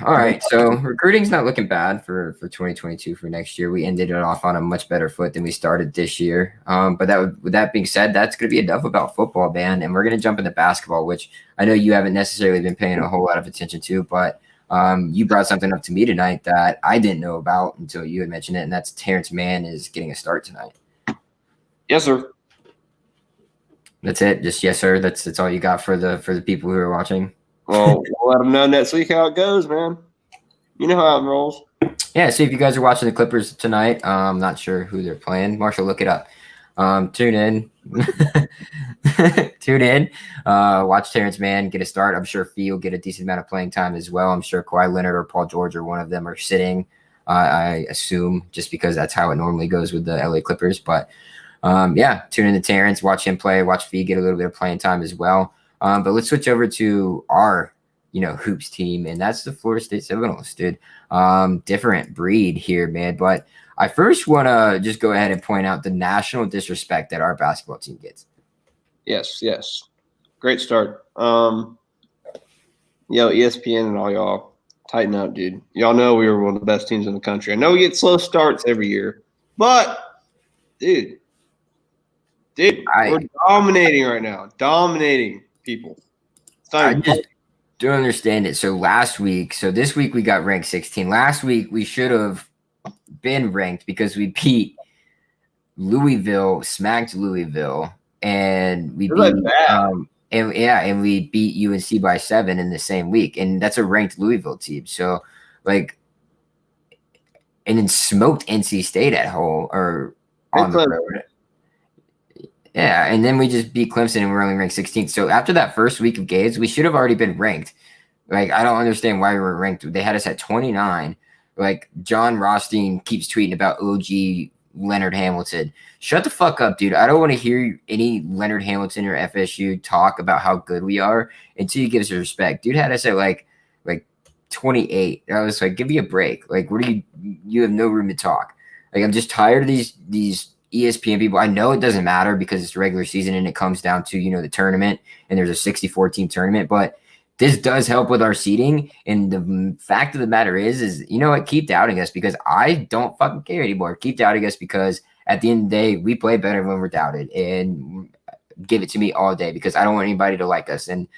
right, so recruiting's not looking bad for 2022 for next year. We ended it off on a much better foot than we started this year. But with that being said, that's going to be enough about football, man. And we're going to jump into basketball, which I know you haven't necessarily been paying a whole lot of attention to, but you brought something up to me tonight that I didn't know about until you had mentioned it, and that's Terrence Mann is getting a start tonight.
Yes, sir.
That's it. Just yes, sir. That's all you got for the people who are watching.
Well, we'll let them know next week how it goes, man. You know how it rolls.
Yeah, see if you guys are watching the Clippers tonight. I'm not sure who they're playing. Marshall, look it up. Tune in. Tune in. Watch Terrence Mann get a start. I'm sure Fee will get a decent amount of playing time as well. I'm sure Kawhi Leonard or Paul George or one of them are sitting, I assume, just because that's how it normally goes with the LA Clippers. But yeah, tune in to Terrence. Watch him play. Watch Fee get a little bit of playing time as well. But let's switch over to our, hoops team, and that's the Florida State Seminoles, dude. Different breed here, man. But I first want to just go ahead and point out the national disrespect that our basketball team gets.
Yes. Great start. ESPN and all y'all, tighten up, dude. Y'all know we were one of the best teams in the country. I know we get slow starts every year, but, dude, we're dominating right now. Dominating people.
I just don't understand it. So this week we got ranked 16. Last week we should have been ranked because we beat Louisville, smacked Louisville, and we beat and we beat UNC by 7 in the same week, and that's a ranked Louisville team. So and then smoked NC State at home or on the road. Yeah, and then we just beat Clemson and we're only ranked 16th. So after that first week of games, we should have already been ranked. I don't understand why we were ranked. They had us at 29. John Rothstein keeps tweeting about OG Leonard Hamilton. Shut the fuck up, dude. I don't want to hear any Leonard Hamilton or FSU talk about how good we are until you give us respect. Dude had us at like 28. I was like, give me a break. What do you have no room to talk. I'm just tired of these ESPN people. I know it doesn't matter because it's regular season and it comes down to, the tournament, and there's a 64 team tournament, but this does help with our seeding. And the fact of the matter is, you know what? Keep doubting us because I don't fucking care anymore. Keep doubting us because at the end of the day, we play better when we're doubted, and give it to me all day because I don't want anybody to like us. And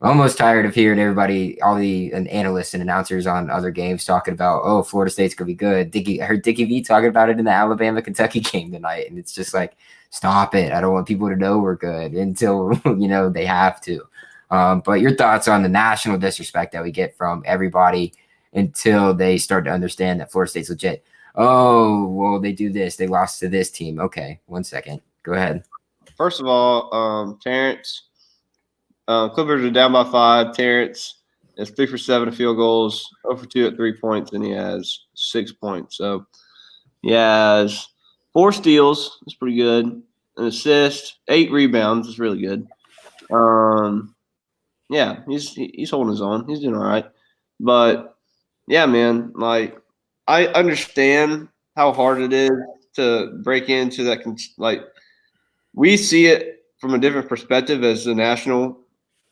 I'm almost tired of hearing everybody, all the analysts and announcers on other games talking about, oh, Florida State's going to be good. I heard Dickie V talking about it in the Alabama-Kentucky game tonight, and it's just like, stop it. I don't want people to know we're good until, they have to. But your thoughts on the national disrespect that we get from everybody until they start to understand that Florida State's legit. Oh, well, they do this. They lost to this team. Okay, 1 second. Go ahead.
First of all, Terrence, Clippers are down by 5. Terrence is 3 for 7 at field goals, 0 for 2 at 3 points, and he has 6 points. So he has 4 steals. That's pretty good. An assist, 8 rebounds. That's really good. Yeah, he's holding his own. He's doing all right. But, yeah, man, I understand how hard it is to break into that. We see it from a different perspective as the national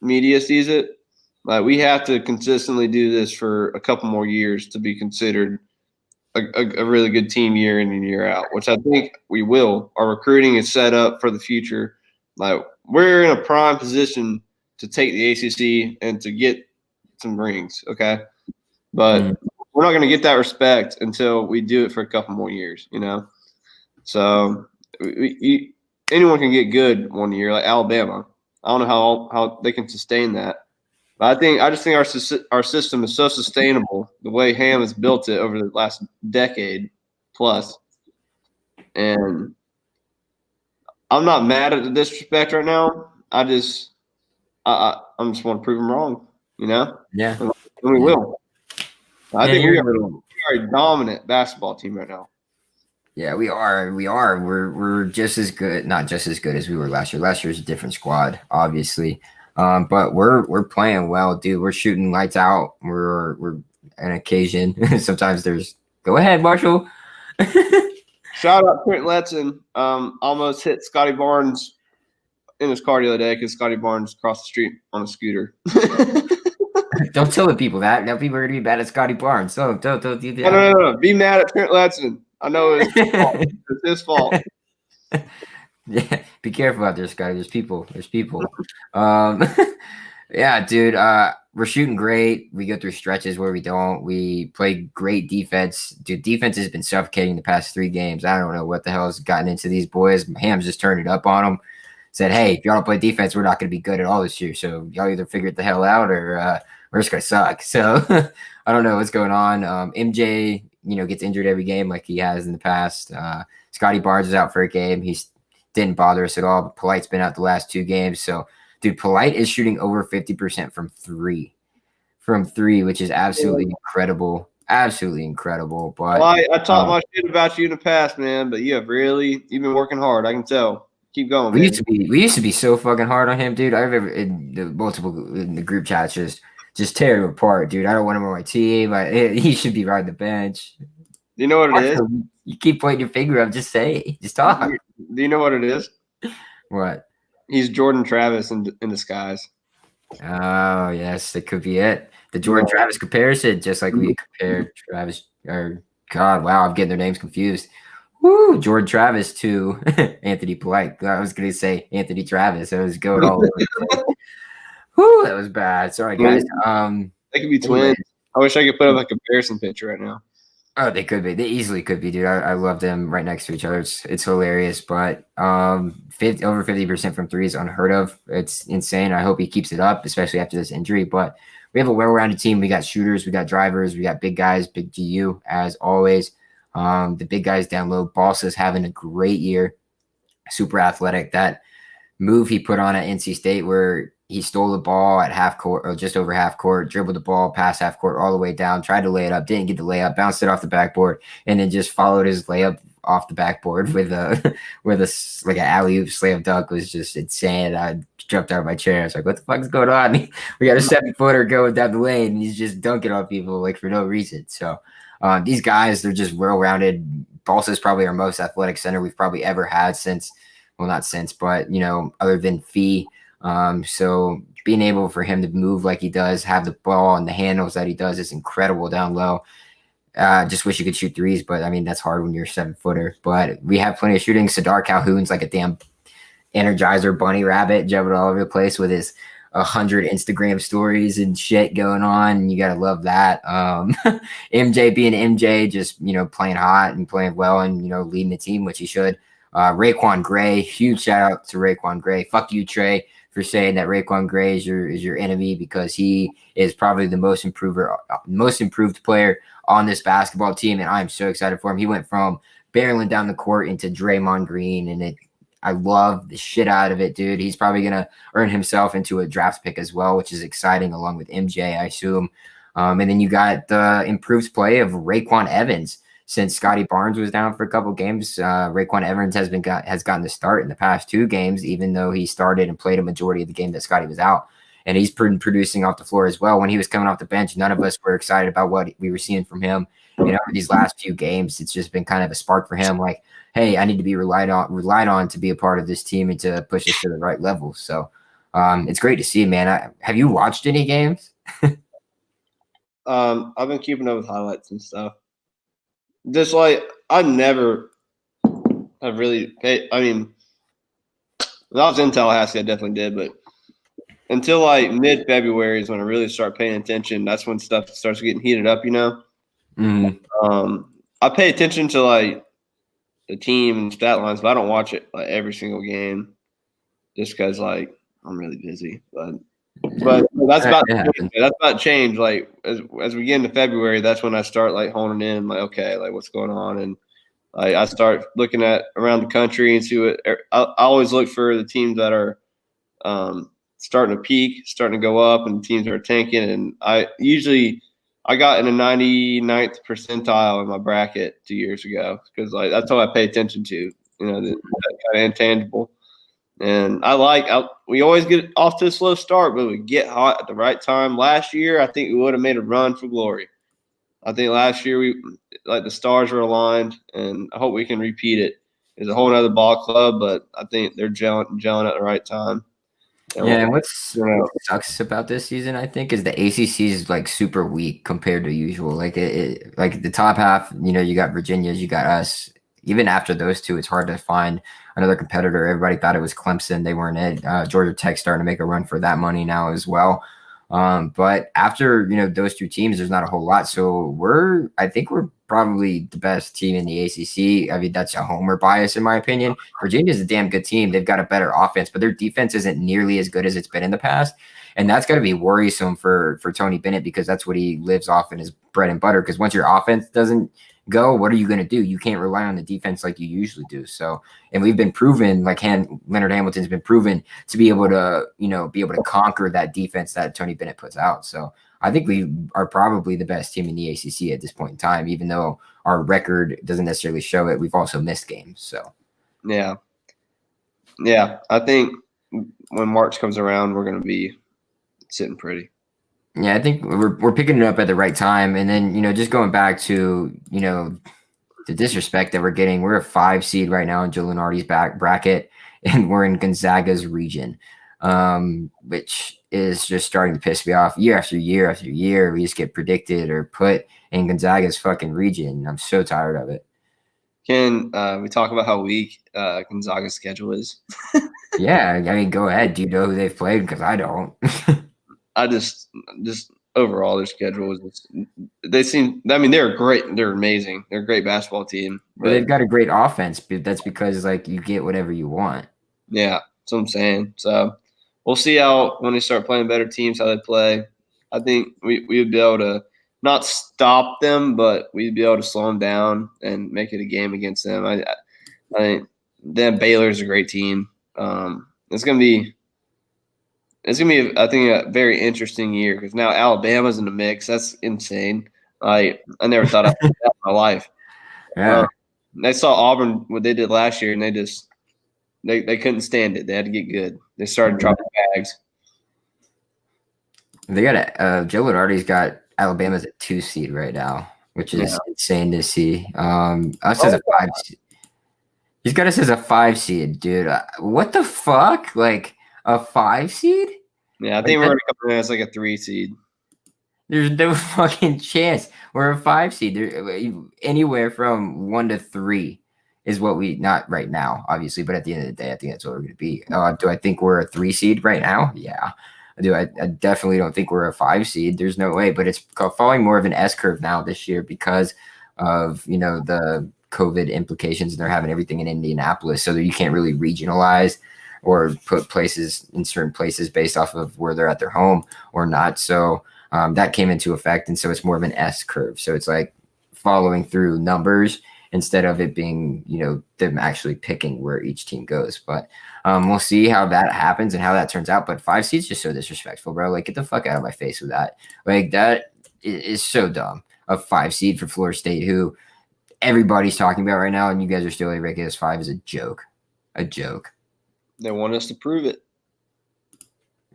media sees it. We have to consistently do this for a couple more years to be considered a really good team year in and year out, which I think we will. Our recruiting is set up for the future. We're in a prime position to take the ACC and to get some rings, okay? But we're not going to get that respect until we do it for a couple more years, So anyone can get good one year, like Alabama. I don't know how they can sustain that. But I just think our system is so sustainable the way Ham has built it over the last decade plus, and I'm not mad at the disrespect right now. I just just want to prove them wrong,
Yeah.
and we will. I
Yeah,
think
you're
we
a
are
little.
a dominant basketball team right now.
Yeah, we are. We are. We're just as good, not just as good as we were last year. Last year's a different squad, obviously. But we're playing well, dude. We're shooting lights out. We're an occasion. Sometimes there's go ahead, Marshall.
Shout out Trent Letson. Almost hit Scotty Barnes in his car the other day because Scotty Barnes crossed the street on a scooter.
Don't tell the people that. Now people are gonna be bad at Scotty Barnes. So don't do that.
No. Be mad at Trent Letson. I know it's his fault. It's his fault.
Yeah, be careful out there, Scotty. There's people. There's people. Um, yeah, dude. We're shooting great. We go through stretches where we don't. We play great defense. Dude, defense has been suffocating the past 3 games. I don't know what the hell has gotten into these boys. Ham's just turned it up on them. Said, hey, if y'all don't play defense, we're not going to be good at all this year. So y'all either figure it the hell out or we're just going to suck. So I don't know what's going on. MJ, gets injured every game like he has in the past. Scotty Barnes is out for a game. He's didn't bother us at all. But Polite's been out the last 2 games. So, dude, Polite is shooting over 50% from three, which is absolutely incredible. Absolutely incredible. But
I talked my shit about you in the past, man, but you've been working hard. I can tell. Keep going,
we
man.
used to be so fucking hard on him, dude. I remember in the group chats just tear him apart, dude. I don't want him on my team. He should be riding the bench.
Do you know what it is?
You keep pointing your finger up. Just say, just talk.
Do you know what it is?
What?
He's Jordan Travis in disguise.
Oh yes, it could be it. The Jordan Travis comparison, just like we compared Travis. Or God, wow, I'm getting their names confused. Woo, Jordan Travis to Anthony Polite. I was gonna say Anthony Travis. I was going all over. Woo, that was bad. Sorry, guys.
They could be twins. I wish I could put up a comparison picture right now.
Oh, they could be. They easily could be, dude. I love them right next to each other. It's hilarious. But over 50% from three is unheard of. It's insane. I hope he keeps it up, especially after this injury. But we have a well-rounded team. We got shooters, we got drivers, we got big guys, big GU as always. The big guys down low. Balsa's having a great year. Super athletic. That move he put on at NC State where he stole the ball at half court or just over half court, dribbled the ball past half court all the way down, tried to lay it up, didn't get the layup, bounced it off the backboard, and then just followed his layup off the backboard with a like an alley-oop slam dunk was just insane. I jumped out of my chair. I was like, what the fuck is going on? We got a 7-footer going down the lane and he's just dunking on people like for no reason. So these guys, they're just well-rounded. Balsa is probably our most athletic center we've probably ever had since, well, not since, but other than Fee. So being able for him to move like he does, have the ball and the handles that he does is incredible down low. Just wish you could shoot threes, but I mean, that's hard when you're a 7-footer. But we have plenty of shooting. Sadar Calhoun's like a damn Energizer bunny rabbit jumping all over the place with his 100 Instagram stories and shit going on. You got to love that. MJ being MJ, just, playing hot and playing well and, leading the team, which he should. Raekwon Gray, huge shout out to Raekwon Gray. Fuck you, Trey, for saying that Raekwon Gray is your enemy because he is probably the most improved player on this basketball team, and I'm so excited for him. He went from barreling down the court into Draymond Green, and I love the shit out of it, dude. He's probably gonna earn himself into a draft pick as well, which is exciting, along with MJ, I assume. And then you got the improved play of Raekwon Evans. Since Scotty Barnes was down for a couple games, Raekwon Evans has gotten the start in the past 2 games, even though he started and played a majority of the game that Scotty was out. And he's producing off the floor as well. When he was coming off the bench, none of us were excited about what we were seeing from him. These last few games, it's just been kind of a spark for him. Like, hey, I need to be relied on to be a part of this team and to push us to the right level. So it's great to see, man. Have you watched any games?
I've been keeping up with highlights and stuff. Just like I never have really paid. I mean, when I was in Tallahassee, I definitely did, but until like mid-February is when I really start paying attention. That's when stuff starts getting heated up,
Mm-hmm.
I pay attention to like the team and stat lines, but I don't watch it like every single game, just because like I'm really busy, but that's about to change. Like as we get into February, that's when I start like honing in. Like, okay, like what's going on, and I start looking at around the country and see what. I always look for the teams that are starting to peak, starting to go up, and teams that are tanking. And I got in the 99th percentile in my bracket 2 years ago because like that's all I pay attention to. That kind of intangible. And we always get off to a slow start, but we get hot at the right time. Last year, I think we would have made a run for glory. I think last year the stars were aligned, and I hope we can repeat it. It's a whole other ball club, but I think they're gelling at the right time.
And what sucks about this season, I think, is the ACC is like super weak compared to usual. Like like the top half, you got Virginia's, you got us. Even after those two, it's hard to find another competitor. Everybody thought it was Clemson. They weren't it. Georgia Tech starting to make a run for that money now as well. But after those two teams, there's not a whole lot. So I think we're probably the best team in the ACC. I mean, that's a homer bias in my opinion. Virginia's a damn good team. They've got a better offense, but their defense isn't nearly as good as it's been in the past. And that's got to be worrisome for Tony Bennett because that's what he lives off in his bread and butter. Because once your offense doesn't go, what are you going to do? You can't rely on the defense like you usually do. So, and we've been proven, like Leonard Hamilton's been proven to be able to conquer that defense that Tony Bennett puts out. So I think we are probably the best team in the ACC at this point in time, even though our record doesn't necessarily show it. We've also missed games. So,
yeah. I think when March comes around, we're going to be sitting pretty.
Yeah, I think we're picking it up at the right time. And then, just going back to, the disrespect that we're getting, we're a 5 seed right now in Joe Lunardi's bracket, and we're in Gonzaga's region, which is just starting to piss me off year after year after year. We just get predicted or put in Gonzaga's fucking region. I'm so tired of it.
Can we talk about how weak Gonzaga's schedule is?
Yeah, I mean, go ahead. Do you know who they've played? Because I don't.
I just overall their schedule is they're great. They're amazing. They're a great basketball team.
But they've got a great offense, but that's because like you get whatever you want.
Yeah, that's what I'm saying. So we'll see how when they start playing better teams how they play. I think we would be able to not stop them, but we'd be able to slow them down and make it a game against them. I think Baylor's a great team. It's gonna be, I think, a very interesting year because now Alabama's in the mix. That's insane. I never thought I'd do that in my life.
Yeah.
I saw Auburn what they did last year, and they couldn't stand it. They had to get good. They started dropping bags.
They got Joe Lunardi's got Alabama's a 2 seed right now, which is insane to see. Us as a 5 seed. He's got us as a 5 seed, dude. What the fuck? Like a 5 seed?
Yeah, I think we're gonna come in as like a 3 seed.
There's no fucking chance. We're a 5 seed. Anywhere from 1 to 3 is what not right now, obviously, but at the end of the day, I think that's what we're going to be. Do I think we're a 3 seed right now? Yeah. I definitely don't think we're a 5 seed. There's no way, but it's following more of an S curve now this year because of, the COVID implications, and they're having everything in Indianapolis, so that you can't really regionalize or put places in certain places based off of where they're at their home or not. So that came into effect, and so it's more of an S curve. So it's like following through numbers instead of it being, them actually picking where each team goes. But we'll see how that happens and how that turns out. But 5 seeds just so disrespectful, bro. Like, get the fuck out of my face with that. Like, that is so dumb. A 5 seed for Florida State, who everybody's talking about right now, and you guys are still ranking as 5 is a joke. A joke.
They want us to prove it.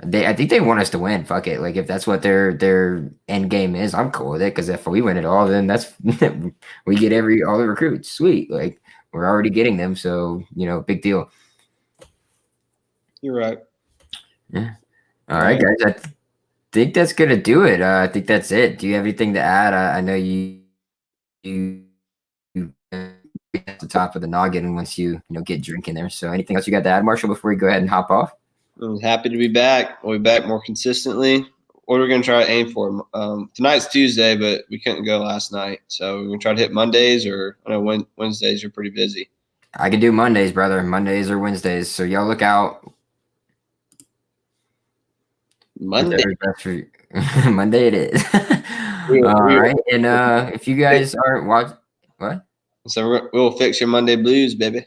I think they want us to win. Fuck it. Like, if that's what their end game is, I'm cool with it. Because if we win it all, then that's we get all the recruits. Sweet. Like, we're already getting them, so big deal.
You're right.
Yeah. All right, guys. I think that's gonna do it. I think that's it. Do you have anything to add? I know you at the top of the noggin once you get drinking there. So anything else you got to add, Marshall, before we go ahead and hop off?
I'm happy to be back. We'll be back more consistently. What we're going to try to aim for. Tonight's Tuesday, but we couldn't go last night. So we're going to try to hit Mondays, or I know Wednesdays are pretty busy.
I can do Mondays, brother. Mondays or Wednesdays. So y'all look out.
Monday.
Whatever's best for you. Monday it is.
We-
All
we-
right. And if you guys aren't watching, what?
So we'll fix your Monday blues, baby.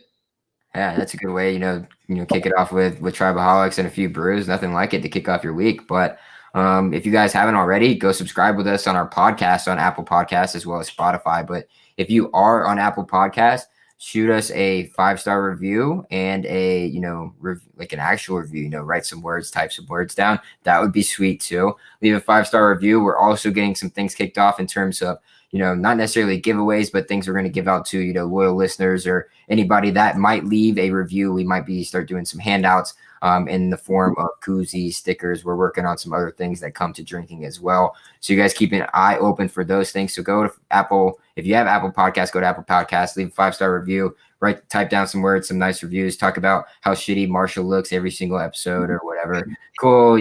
Yeah, that's a good way, kick it off with Tribeoholics and a few brews. Nothing like it to kick off your week. But if you guys haven't already, go subscribe with us on our podcast on Apple Podcasts as well as Spotify. But if you are on Apple Podcasts, shoot us a 5-star review and a like an actual review. Write some words, type some words down. That would be sweet too. Leave a 5-star review. We're also getting some things kicked off in terms of not necessarily giveaways, but things we're going to give out to, loyal listeners or anybody that might leave a review. We might start doing some handouts in the form of koozies, stickers. We're working on some other things that come to drinking as well. So you guys keep an eye open for those things. So go to Apple. If you have Apple Podcasts, go to Apple Podcasts, leave a 5-star review, type down some words, some nice reviews, talk about how shitty Marshall looks every single episode or whatever. Cool.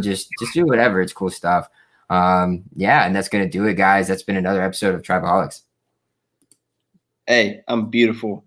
Just do whatever. It's cool stuff. Yeah, and that's gonna do it, guys. That's been another episode of Tribeoholics.
Hey, I'm beautiful.